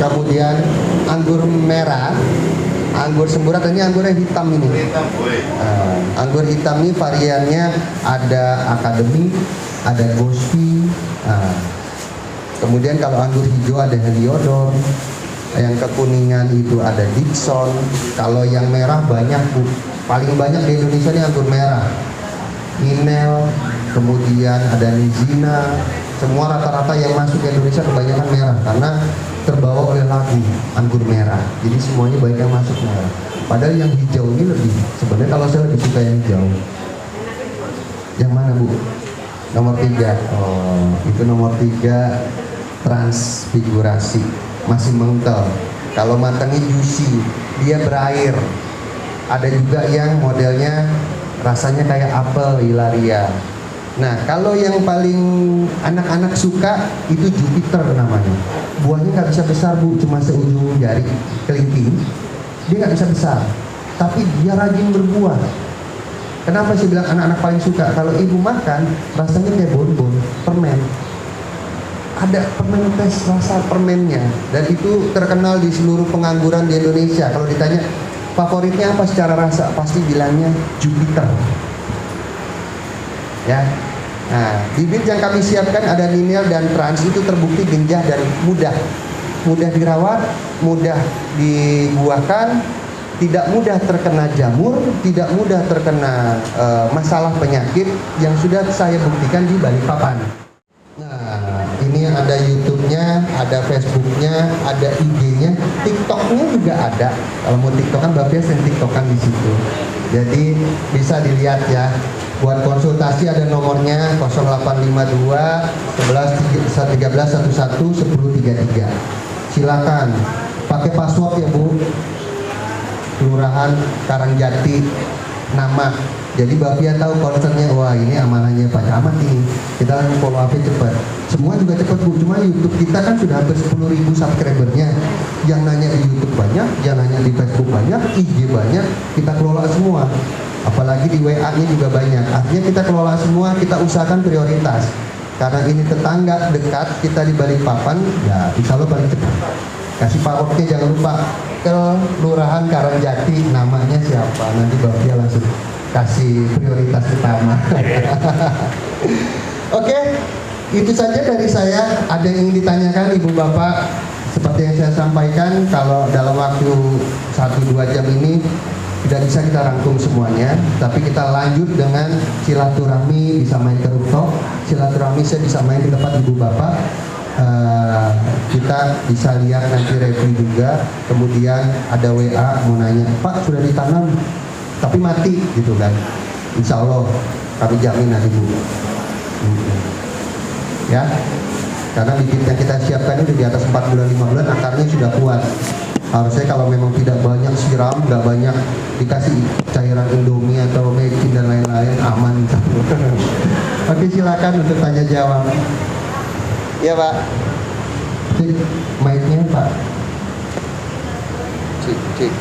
kemudian anggur merah, anggur semburat. Ini anggurnya hitam ini. Anggur hitam ini variannya ada akademi, ada gospi. Kemudian kalau anggur hijau ada heliodor. Yang kekuningan itu ada Dixon. Kalau yang merah banyak Bu. Paling banyak di Indonesia ini anggur merah. Inel, kemudian ada Nizina. Semua rata-rata yang masuk ke Indonesia kebanyakan merah karena terbawa oleh lagu anggur merah. Jadi semuanya banyak yang masuk merah. Padahal yang hijau ini lebih. Sebenarnya kalau saya lebih suka yang hijau. Yang mana Bu? Nomor 3. Oh, itu nomor 3 transfigurasi. Masih mengkel. Kalau matangnya juicy, dia berair. Ada juga yang modelnya rasanya kayak apel Ilaria. Nah, kalau yang paling anak-anak suka itu Jupiter namanya. Buahnya nggak bisa besar Bu, cuma seujung jari kelingking. Dia nggak bisa besar, tapi dia rajin berbuah. Kenapa sih bilang anak-anak paling suka? Kalau ibu makan, rasanya kayak bonbon, permen. Ada permen tes rasa permennya, dan itu terkenal di seluruh pengangguran di Indonesia. Kalau ditanya favoritnya apa secara rasa, pasti bilangnya Jupiter. Ya, nah bibit yang kami siapkan ada Ninel dan Trans, itu terbukti genjah dan mudah dirawat, mudah dibuahkan, tidak mudah terkena jamur, tidak mudah terkena masalah penyakit yang sudah saya buktikan di Balikpapan. Nah, ini ada YouTube-nya, ada Facebook-nya, ada IG-nya, TikTok-nya juga ada. Kalau mau TikTok-an, Bapak sering TikTok-an di situ. Jadi bisa dilihat ya. Buat konsultasi ada nomornya 0852 11 13 11 1033. Silakan pakai password ya Bu. Kelurahan Karangjati, nama. Jadi Bapak tahu concernnya, wah ini amanahnya Pak Camat ini. Kita langsung follow up-nya cepat. Semua juga cepat Bu. Cuma YouTube kita kan sudah hampir 10.000 subscribernya. Yang nanya di YouTube banyak, yang nanya di Facebook banyak, IG banyak. Kita kelola semua. Apalagi di WA-nya juga banyak. Artinya kita kelola semua, kita usahakan prioritas. Karena ini tetangga dekat, kita di Balikpapan, ya insya Allah paling cepat. Kasih passwordnya jangan lupa. Kelurahan Karangjati, namanya siapa? Nanti Bapak langsung kasih prioritas utama. Oke, itu saja dari saya. Ada yang ingin ditanyakan Ibu Bapak? Seperti yang saya sampaikan, kalau dalam waktu 1-2 jam ini tidak bisa kita rangkum semuanya, tapi kita lanjut dengan silaturahmi, bisa main ke rooftop, silaturahmi saya bisa main di tempat Ibu Bapak. Kita bisa lihat nanti review juga. Kemudian ada WA mau nanya, Pak sudah ditanam tapi mati gitu kan. Insya Allah kami jamin nanti Bu. Ya, karena bibit yang kita siapkan itu di atas 4 bulan 5 bulan akarnya sudah kuat. Harusnya kalau memang tidak banyak siram, nggak banyak dikasih cairan Indomie atau mecin dan lain-lain, aman. Oke, silakan untuk tanya jawab. Ya Pak. Cek mic-nya Pak. Cek.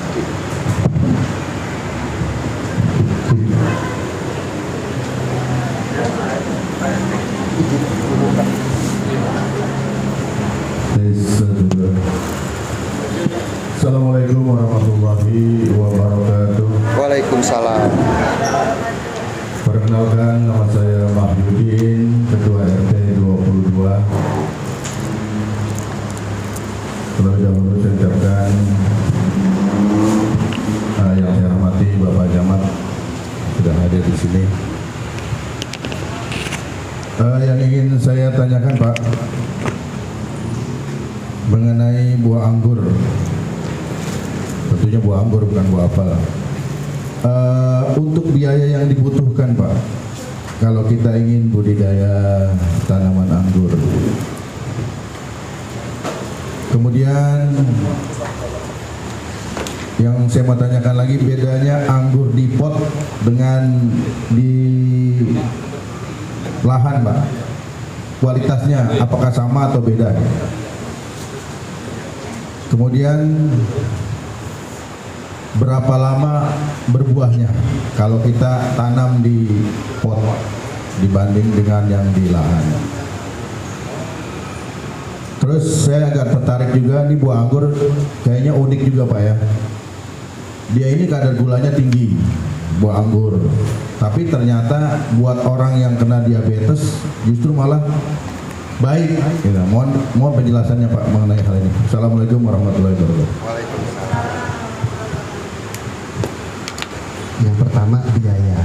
Waalaikumsalam. Perkenalkan, nama saya Mahyudin, Ketua RT 22. Terlebih dahulu saya ucapkan yang saya hormati Bapak Camat sudah hadir di sini. Yang ingin saya tanyakan Pak, mengenai buah anggur. Tentunya buah anggur, bukan buah apel. Untuk biaya yang dibutuhkan Pak, kalau kita ingin budidaya tanaman anggur. Kemudian yang saya mau tanyakan lagi, bedanya anggur di pot dengan di lahan Pak, kualitasnya apakah sama atau beda? Kemudian berapa lama berbuahnya kalau kita tanam di pot dibanding dengan yang di lahan? Terus saya agak tertarik juga, nih buah anggur kayaknya unik juga Pak ya. Dia ini kadar gulanya tinggi, buah anggur. Tapi ternyata buat orang yang kena diabetes justru malah baik. Gitu. Mohon penjelasannya Pak mengenai hal ini. Assalamualaikum warahmatullahi wabarakatuh. Waalaikumsalam. Yang pertama, biaya.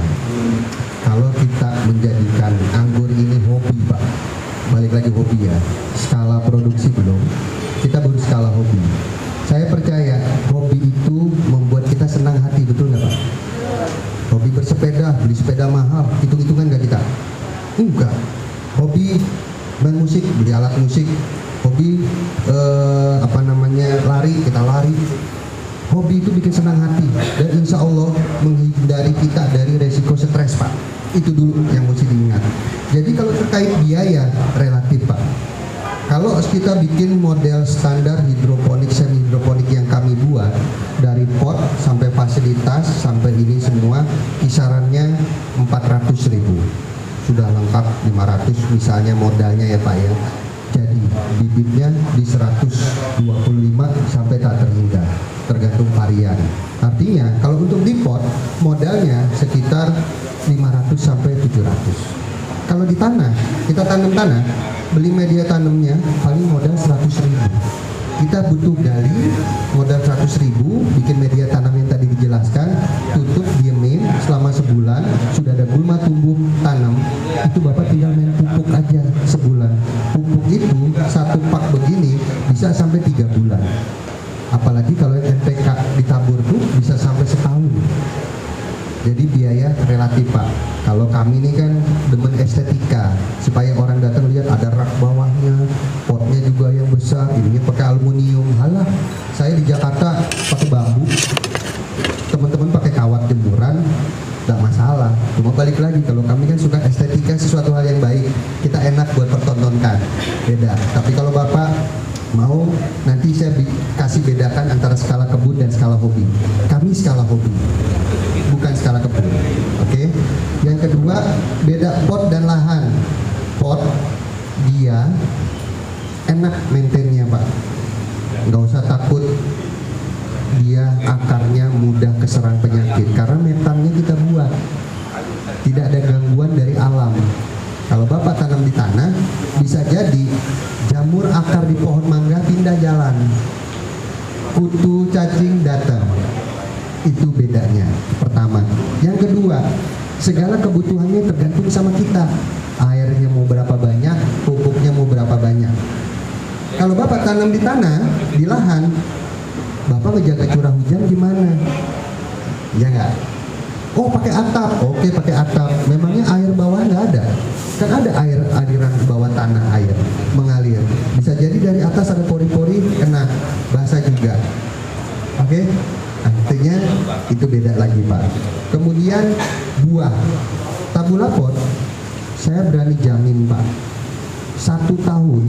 Kalau kita menjadikan anggur ini hobi Pak, balik lagi hobi ya, skala produksi belum, kita baru skala hobi. Saya percaya hobi itu membuat kita senang hati, betul nggak Pak? Hobi bersepeda, beli sepeda mahal, hitung-hitungan nggak kita? Enggak. Hobi main musik, beli alat musik. Hobi lari, kita lari. Hobi itu bikin senang hati dan insya Allah menghindari kita dari resiko stres Pak. Itu dulu yang mesti diingat. Jadi kalau terkait biaya relatif Pak, kalau kita bikin model standar hidroponik, semi hidroponik yang kami buat, dari pot sampai fasilitas sampai ini semua kisarannya 400.000, sudah lengkap 500 misalnya modalnya ya Pak ya. Jadi bibitnya di 125 sampai tak terhingga, tergantung varian. Artinya kalau untuk di pot modalnya sekitar 500 sampai 700. Kalau di tanah, kita tanam tanah, beli media tanamnya paling modal 100.000. Kita butuh gali modal 100.000, bikin media tanam yang tadi dijelaskan, tutup, diemin selama sebulan, sudah ada gulma tumbuh tanam, itu Bapak tinggal main pupuk aja sebulan. Pupuk itu satu pak begini bisa sampai 3 bulan. Apalagi kalau NPK ditabur tuh bisa sampai setahun. Jadi biaya relatif Pak. Kalau kami ini kan demen estetika, supaya orang datang lihat ada rak bawahnya, potnya juga yang besar, ininya pakai aluminium. Halah, saya di Jakarta pakai bambu, teman-teman pakai kawat jemuran, tidak masalah. Cuma balik lagi, kalau kami kan suka estetika, sesuatu hal yang baik, kita enak buat pertontonkan, beda. Tapi kalau Bapak mau, nanti saya kasih bedakan antara skala kebun dan skala hobi. Kami skala hobi, bukan skala kebun. Oke. Yang kedua, beda pot dan lahan. Pot dia enak maintainnya Pak, nggak usah takut dia akarnya mudah keserang penyakit karena metannya kita buat, tidak ada gangguan dari alam. Kalau Bapak tanam di tanah, bisa jadi jamur akar di pohon mangga pindah jalan, kutu cacing datang. Itu bedanya pertama. Yang kedua, segala kebutuhannya tergantung sama kita. Airnya mau berapa banyak, pupuknya mau berapa banyak. Kalau Bapak tanam di tanah, di lahan, Bapak ngejaga curah hujan gimana? Ya nggak? Oh pakai atap, oke pakai atap. Memangnya air bawah nggak ada? Kan ada air aliran bawah tanah, air mengalir. Bisa jadi dari atas ada pori-pori kena basah juga. Oke? Artinya itu beda lagi Pak. Kemudian buah tabula pot, saya berani jamin Pak, 1 tahun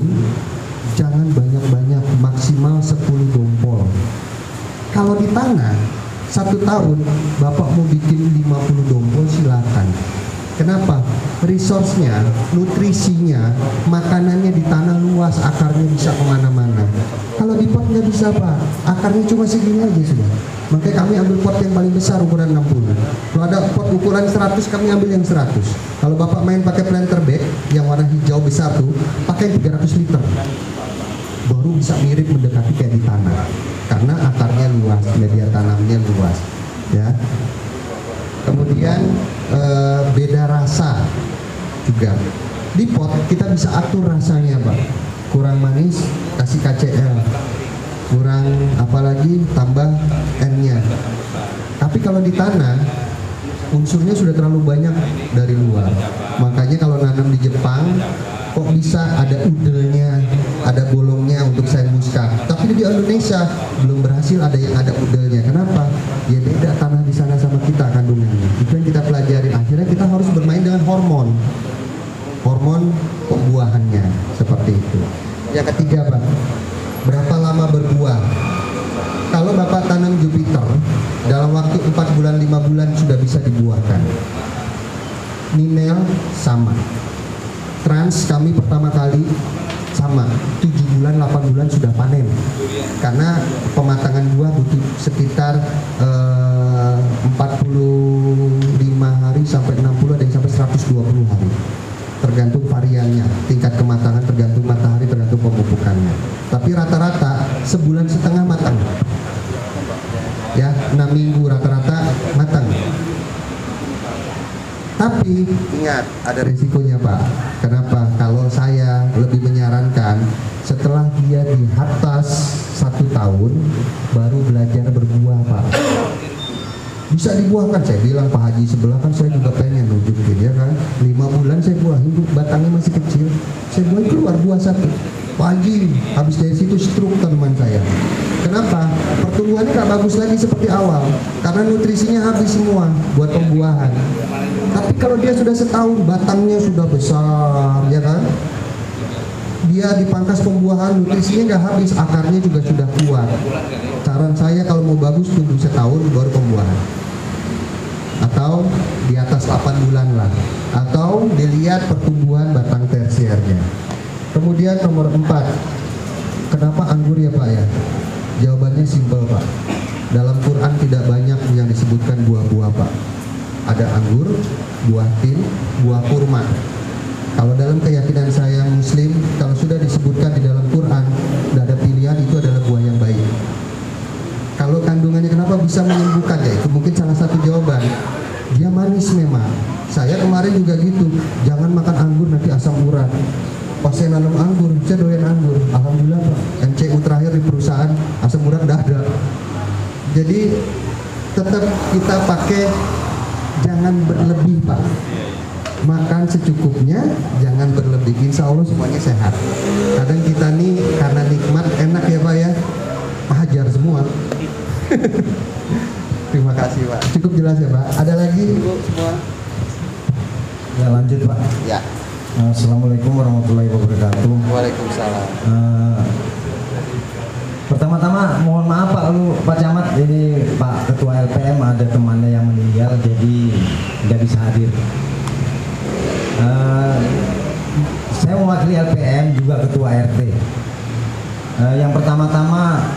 jangan banyak-banyak, maksimal 10 dompol. Kalau di tanah 1 tahun Bapak mau bikin 50 dompol silakan. Kenapa? Resource-nya, nutrisinya, makanannya di tanah luas, akarnya bisa kemana-mana. Kalau di pot nggak bisa Pak, akarnya cuma segini aja sudah. Makanya kami ambil pot yang paling besar ukuran 60. Kalau ada pot ukuran 100 kami ambil yang 100. Kalau Bapak main pakai planter bag yang warna hijau besar tuh, pakai 300 liter. Baru bisa mirip mendekati kayak di tanah. Karena akarnya luas, media tanamnya luas. Ya. Kemudian beda rasa juga. Di pot kita bisa atur rasanya, Pak. Kurang manis kasih KCL. Kurang apalagi tambah N-nya. Tapi kalau di tanah unsurnya sudah terlalu banyak dari luar. Makanya kalau nanam di Jepang kok bisa ada udelnya, ada bolongnya untuk saya muska. Tapi di Indonesia belum berhasil ada yang ada udelnya. Kenapa? Ya beda tanah di sana sama kita kandungannya. Itu yang kita pelajari. Akhirnya kita harus bermain dengan hormon pembuahannya seperti itu. Yang ketiga, Pak, berapa lama berbuah? Kalau Bapak tanam Jupiter, dalam waktu 4 bulan 5 bulan sudah bisa dibuahkan. Ninel sama. Trans kami pertama kali sama, 7 bulan 8 bulan sudah panen. Karena pematangan buah butuh sekitar 45 hari sampai 60, ada yang sampai 120 hari. Tergantung variannya, tingkat kematangan tergantung matahari, tergantung pemupukannya. Tapi rata-rata sebulan setengah matang. Ya, 6 minggu rata-rata matang. Tapi ingat, ada risikonya, Pak. Kenapa? Kalau saya lebih menyarankan setelah dia di atas 1 tahun baru belajar berbuah, Pak. Bisa dibuahkan, saya bilang Pak Haji sebelah kan saya juga pengen nunjukin, ya kan. 5 bulan saya buahin, batangnya masih kecil, saya buahin keluar buah 1. Pak Haji, habis dari situ stroke tanaman saya. Kenapa? Pertumbuhannya gak bagus lagi seperti awal, karena nutrisinya habis semua buat pembuahan. Tapi kalau dia sudah setahun, batangnya sudah besar, ya kan. Dia dipangkas pembuahan, nutrisinya nggak habis, akarnya juga sudah kuat. Saran saya kalau mau bagus tunggu setahun baru pembuahan. Atau di atas 8 bulan lah. Atau dilihat pertumbuhan batang tersiernya. Kemudian nomor 4, kenapa anggur ya Pak ya? Jawabannya simpel Pak. Dalam Quran tidak banyak yang disebutkan buah-buah Pak. Ada anggur, buah tin, buah kurma. Kalau dalam keyakinan saya Muslim, kalau sudah disebutkan di dalam Quran, tidak ada pilihan, itu adalah buah yang baik. Kalau kandungannya kenapa bisa menyembuhkan ya? Itu mungkin salah satu jawaban. Dia manis memang. Saya kemarin juga gitu. Jangan makan anggur nanti asam urat. Pas saya nanam anggur, saya doyan anggur. Alhamdulillah Pak. MCU terakhir di perusahaan asam urat tidak ada. Jadi tetap kita pakai, jangan berlebih Pak. Makan secukupnya, jangan berlebih. Insya Allah semuanya sehat. Kadang kita nih karena nikmat enak ya Pak ya, hajar semua. Terima kasih Pak. Cukup jelas ya Pak. Ada lagi Ibu semua? Ya lanjut Pak. Ya. Assalamualaikum warahmatullahi wabarakatuh. Waalaikumsalam. Pertama-tama mohon maaf Pak Camat, ini Pak Ketua LPM ada temannya yang meninggal jadi nggak bisa hadir. Saya mewakili LPM juga Ketua RT. Yang pertama-tama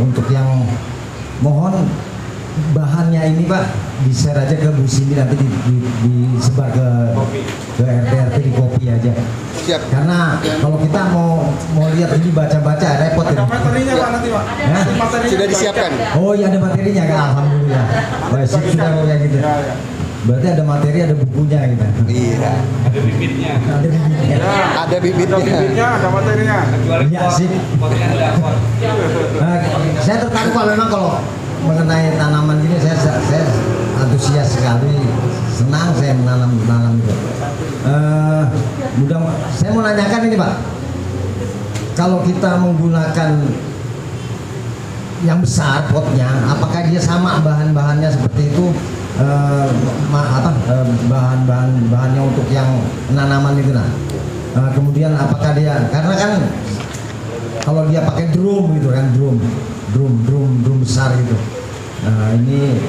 untuk yang mohon bahannya ini Pak di-share aja ke Bu Cindy, nanti disebar ke RT-RT di kopi aja. Siap. Karena kalau kita mau lihat ini baca-baca repot ini. Ada materinya Pak nanti Pak. Ya? Materinya Sudah disiapkan. Oh iya ada materinya kan, alhamdulillah. Baik, sudah kayak gitu. Ya, ya. Berarti ada materi, ada bukunya gitu. Iya. Ada bibitnya. Ada bukunya. Ya, Ada bibitnya. ada bibitnya, ada materinya. Iya sih. Saya tertarik Pak, memang kalau mengenai tanaman gini saya antusias sekali, senang saya menanam itu. Saya mau nanyakan ini Pak, kalau kita menggunakan yang besar potnya, apakah dia sama bahan-bahannya seperti itu? Bahan-bahannya untuk yang penanaman itu nah. Kemudian apakah dia, karena kan kalau dia pakai drum gitu kan, drum besar gitu. Nah ini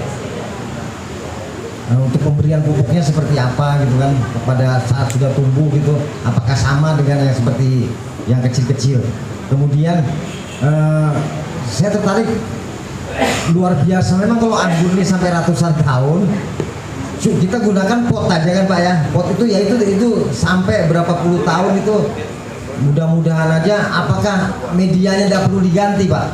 untuk pemberian pupuknya seperti apa gitu kan, pada saat sudah tumbuh gitu, apakah sama dengan yang seperti yang kecil-kecil. Kemudian saya tertarik luar biasa. Memang kalau anggur ini sampai ratusan tahun, kita gunakan pot aja kan Pak ya. Pot itu ya itu sampai berapa puluh tahun itu. Mudah-mudahan aja. Apakah medianya tidak perlu diganti Pak?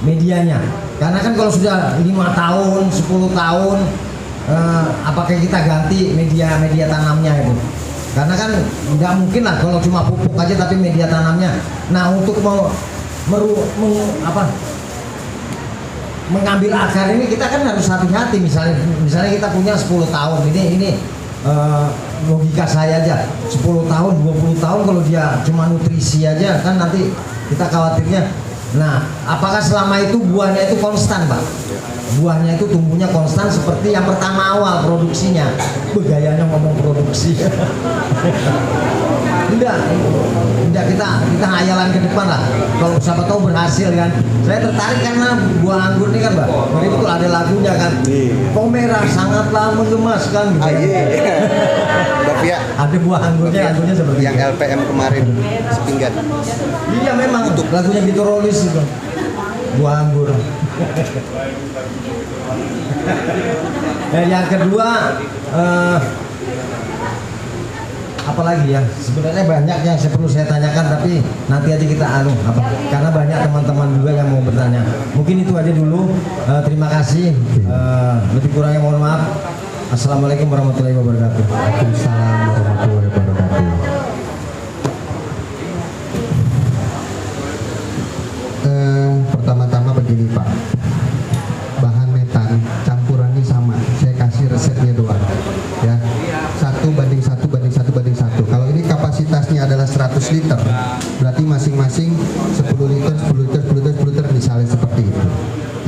Medianya. Karena kan kalau sudah 5 tahun, 10 tahun, apakah kita ganti media tanamnya itu? Karena kan nggak mungkin lah kalau cuma pupuk aja tapi media tanamnya. Nah untuk mengambil akar ini kita kan harus hati-hati. Misalnya kita punya 10 tahun ini logika saya aja 10 tahun 20 tahun kalau dia cuma nutrisi aja kan nanti kita khawatirnya. Nah apakah selama itu buahnya itu konstan Pak? Buahnya itu tumbuhnya konstan seperti yang pertama awal produksinya. Gayanya ngomong produksi. Enggak kita hayalan ke depan lah. Kalau siapa tahu berhasil kan. Saya tertarik karena buah anggur ini kan Mbak. Jadi betul ada lagunya kan. Kok merah sangatlah menggemaskan gitu. Bapak ya, Ada buah anggurnya seperti yang itu. LPM kemarin sepinggan. Iya memang lagunya gitu Rolis itu. Buah anggur. Yang kedua apalagi ya, sebenarnya banyak yang perlu saya tanyakan tapi nanti aja kita karena banyak teman-teman juga yang mau bertanya. Mungkin itu aja dulu. Terima kasih. Lebih kurangnya mohon maaf. Assalamualaikum warahmatullahi wabarakatuh. Waalaikumsalam warahmatullahi wabarakatuh. Pertama-tama begini Pak, bahan metan campurannya sama, saya kasih resepnya doang ya, 1:1:1:1. Kalau ini kapasitasnya adalah 100 liter, berarti masing-masing 10 liter, 10 liter, 10 liter, 10 liter misalnya seperti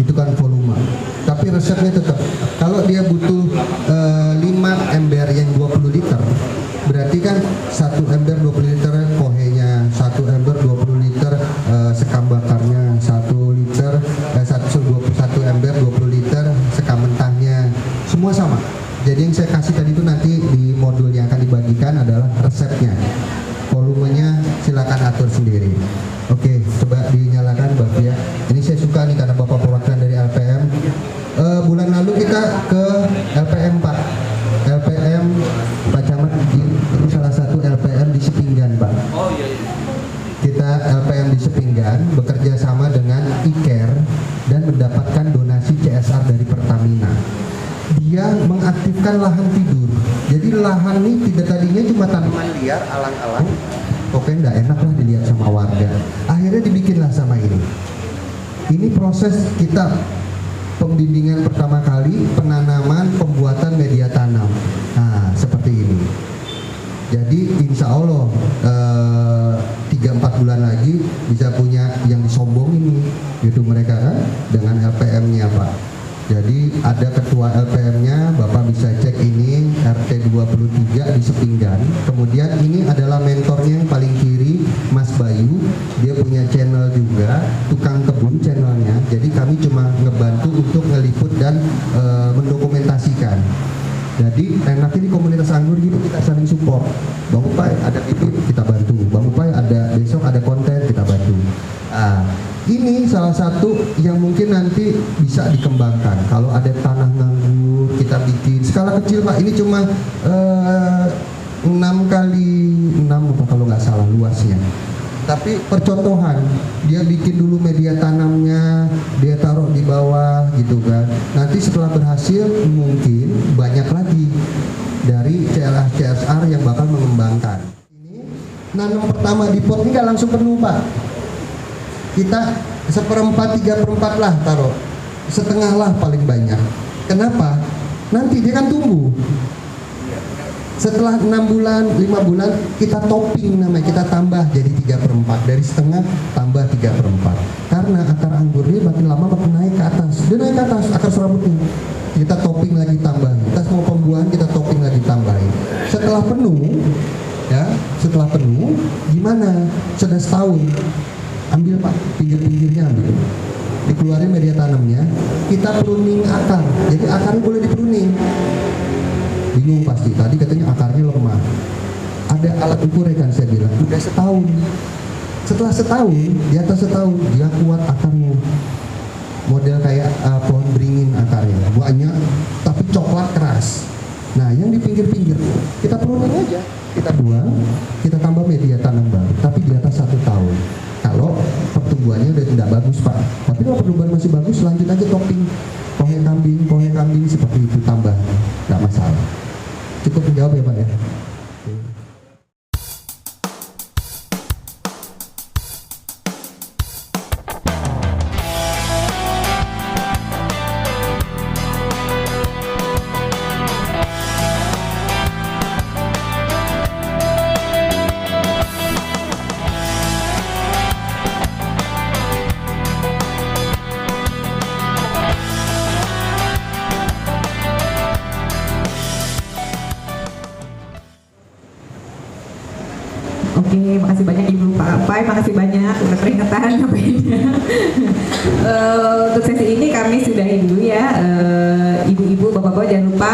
itu kan volume. Tapi resepnya tetap, kalau dia butuh 5 ember yang 20 liter, berarti kan 1 ember 20 liter kohenya, 1 ember 20 liter sekam bakarnya, 1 liter 1 ember 20 liter sekam mentahnya, semua sama. Jadi yang saya kasih tadi itu nanti di modul yang akan dibagikan adalah resepnya. Volumenya silakan atur sendiri. Oke, coba dinyalakan Bapak ya. Ini saya suka nih karena Bapak perwakilan dari LPM. Bulan lalu kita ke LPM Pak. LPM Pak Camat itu salah satu LPM di Sepinggan Pak. Oh iya. Kita LPM di Sepinggan bekerja sama dengan ICARE dan mendapatkan donasi CSR dari Pertamina. Dia mengaktifkan lahan tidur. Jadi lahan ini tidak tadinya cuma tanaman liar, alang-alang. Pokoknya enggak enak lah dilihat sama warga. Akhirnya dibikinlah sama ini. Ini proses kita pembimbingan pertama kali, penanaman, pembuatan media tanam. Nah, seperti ini. Jadi insya Allah 3-4 bulan lagi bisa punya yang disombong ini, gitu mereka kan, dengan LPM-nya Pak. Jadi ada ketua LPM-nya, Bapak bisa cek ini RT 23 di Sepinggan. Kemudian ini adalah mentornya yang paling kiri, Mas Bayu. Dia punya channel juga, tukang kebun channelnya. Jadi kami cuma ngebantu untuk ngeliput dan mendokumentasikan. Jadi enaknya di komunitas anggur gitu kita saling support. Bang Upai ada bibit kita bantu, Bang Upai ada besok ada konten kita bantu. Ini salah satu yang mungkin nanti bisa dikembangkan. Kalau ada tanah nganggur kita bikin skala kecil Pak. Ini cuma 6x6 apa kalau nggak salah luasnya. Tapi percontohan, dia bikin dulu media tanamnya, dia taruh di bawah gitu kan. Nanti setelah berhasil mungkin banyak lagi dari CSR yang bakal mengembangkan. Ini nanam pertama di pot ini nggak langsung penuh Pak. Kita 1/4, 3/4 lah taruh, setengah lah paling banyak. Kenapa? Nanti dia kan tumbuh. Setelah 6 bulan, 5 bulan kita topping namanya, kita tambah jadi 3/4, dari setengah tambah 3/4. Karena akar anggur ini makin lama makin naik ke atas. Dia naik ke atas akar serabutnya. Kita topping lagi tambahin. Kita semua pembuahan kita topping lagi tambahin. Setelah penuh, ya, setelah penuh gimana? Sudah setahun. Ambil Pak, pinggir-pinggirnya ambil. Dikeluarin media tanamnya, kita pruning akar. Jadi akarnya boleh dipruning. Bingung pasti, tadi katanya akarnya lemah. Ada alat ukurnya kan saya bilang, udah setahun. Setelah setahun, di atas setahun, dia kuat akarnya. model kayak pohon beringin akarnya, buahnya tapi coklat keras. Nah, yang di pinggir-pinggir kita pruning aja, kita buang, kita tambah media tanam baru, tapi di atas 1 tahun. Kalau pertumbuhannya udah tidak bagus Pak, tapi kalau pertumbuhan masih bagus, lanjut aja topping pohon kambing seperti itu tambahan, nggak masalah. Cukup menjawab ya Pak ya. Oke, makasih banyak Ibu Pak Apai, makasih banyak udah peringatan ngapainnya. Untuk sesi ini kami sudahi dulu ya. Ibu-ibu, bapak-bapak jangan lupa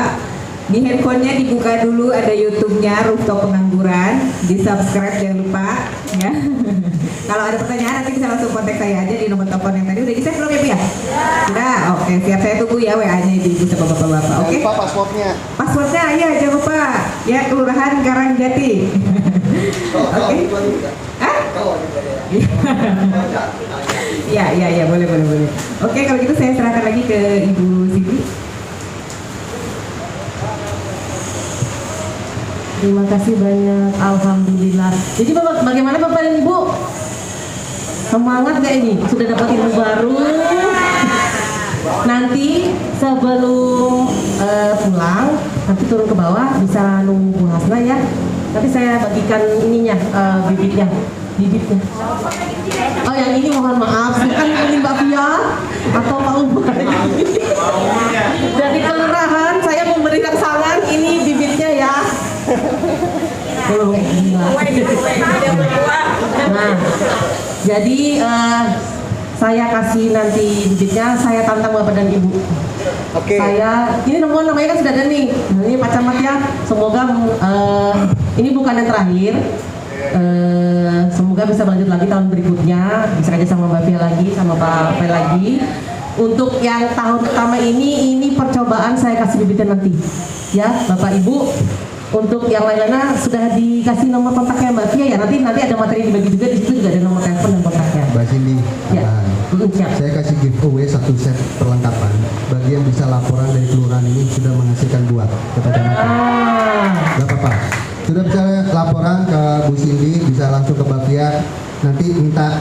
di handphonenya dibuka dulu, ada YouTube-nya Rooftop Pengangguran, di subscribe jangan lupa ya. Kalau ada pertanyaan nanti bisa langsung kontak saya aja di nomor telepon yang tadi. Udah di save belum ya Bu ya? Sudah, oke, siap, saya tunggu ya WA-nya ibu-ibu sama bapak-bapak. Oke. Jangan lupa passwordnya. Passwordnya ya jangan lupa ya, Kelurahan Karangjati. Oke. Hah? Iya, boleh. Oke, kalau gitu saya serahkan lagi ke Ibu Siti. Terima kasih banyak, alhamdulillah. Jadi bagaimana Bapak dan Ibu? Semangat gak ini? Sudah dapat ilmu baru. Nanti sebelum pulang, nanti turun ke bawah bisa nunggu Bu Hasna ya. Nanti saya bagikan ininya, bibitnya. Oh yang ini mohon maaf, bukan ini Mbak Fia atau Pak Umar. Dari kelurahan saya memberikan saran, ini bibitnya ya. Nah, jadi saya kasih nanti bibitnya, saya tantang Bapak dan Ibu. Oke. Saya, ini namanya kan sudah ada nih. Nah, ini Pak Camat ya. Semoga ini bukan yang terakhir. Semoga bisa lanjut lagi tahun berikutnya, bisa kerja sama Mbak Fia lagi, sama Pak Pai lagi. Untuk yang tahun pertama ini percobaan, saya kasih bibitnya nanti. Ya, Bapak Ibu. Untuk yang lainnya sudah dikasih nomor kontaknya Mbak Fia ya. Nanti ada materi dibagi juga, di situ juga ada nomor telepon dan kontaknya. Mbak Cindy, Ya. Siap. saya kasih giveaway 1 set perlengkapan bagi yang bisa laporan dari kelurahan ini sudah menghasilkan buah ke kecamatan. Gak apa-apa. Sudah bisa laporan ke Bu Cindy, bisa langsung ke Mbak Fia. Nanti minta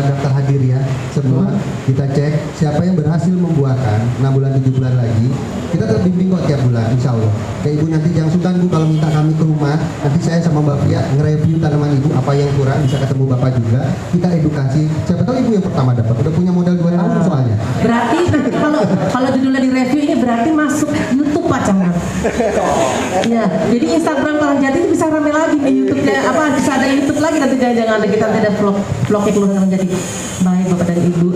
daftar hadir ya. Semua kita cek siapa yang berhasil membuahkan 6 bulan 7 bulan lagi. Kita terbimbing kok tiap bulan, insya Allah. Kayak Ibu nanti jangan sungkan Bu kalau minta kami ke rumah. Nanti saya sama Mbak Fia nge-review tanaman Ibu apa yang kurang, bisa ketemu Bapak juga. Kita edukasi. Siapa tahu Ibu yang pertama dapat. Udah punya modal 2 tahun soalnya. Berarti kalau judulnya di review ini berarti masuk YouTube Pak Camat. Ya, jadi Instagram Karangjati itu bisa rame lagi di YouTube-nya, bisa ada YouTube lagi nanti jangan kita ada vlognya Kelurahan Karangjati. Baik Bapak dan Ibu,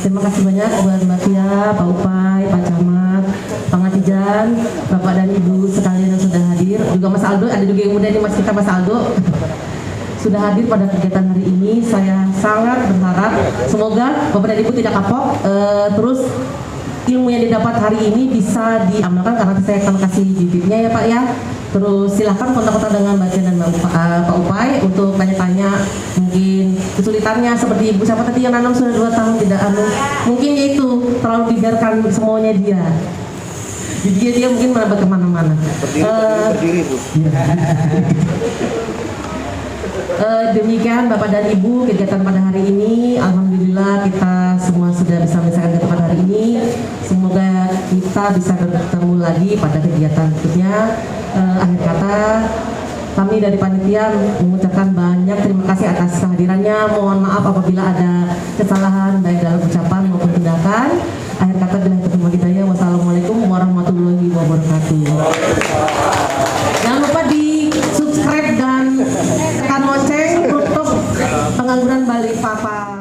terima kasih banyak buat Mbak Fia, Pak Upai, Pak Camat, Pak Ngatijan, Bapak dan Ibu sekalian yang sudah hadir. Juga Mas Aldo, ada juga yang muda nih Mas kita Mas Aldo. Sudah hadir pada kegiatan hari ini. Saya sangat berharap semoga Bapak dan Ibu tidak kapok, terus ilmu yang didapat hari ini bisa diamalkan, karena saya akan kasih bibitnya ya Pak ya. Terus silahkan kontak-kontak dengan Mbak Jen dan Pak Upai untuk tanya-tanya mungkin kesulitannya, seperti Ibu siapa tadi yang nanam sudah 2 tahun tidak mungkin yaitu terlalu dibiarkan semuanya dia. Jadi dia mungkin merabat kemana-mana. Berdiri Bu. Demikian Bapak dan Ibu kegiatan pada hari ini. Alhamdulillah kita semua sudah bisa menyelesaikan kegiatan pada hari ini. Semoga kita bisa bertemu lagi pada kegiatan berikutnya. Akhir kata, kami dari panitia mengucapkan banyak terima kasih atas kehadirannya. Mohon maaf apabila ada kesalahan baik dalam ucapan maupun tindakan. Akhir kata, bila ketemu kita ya. Wassalamualaikum warahmatullahi wabarakatuh. Jangan lupa di subscribe dan tekan lonceng untuk Pengangguran Balikpapan.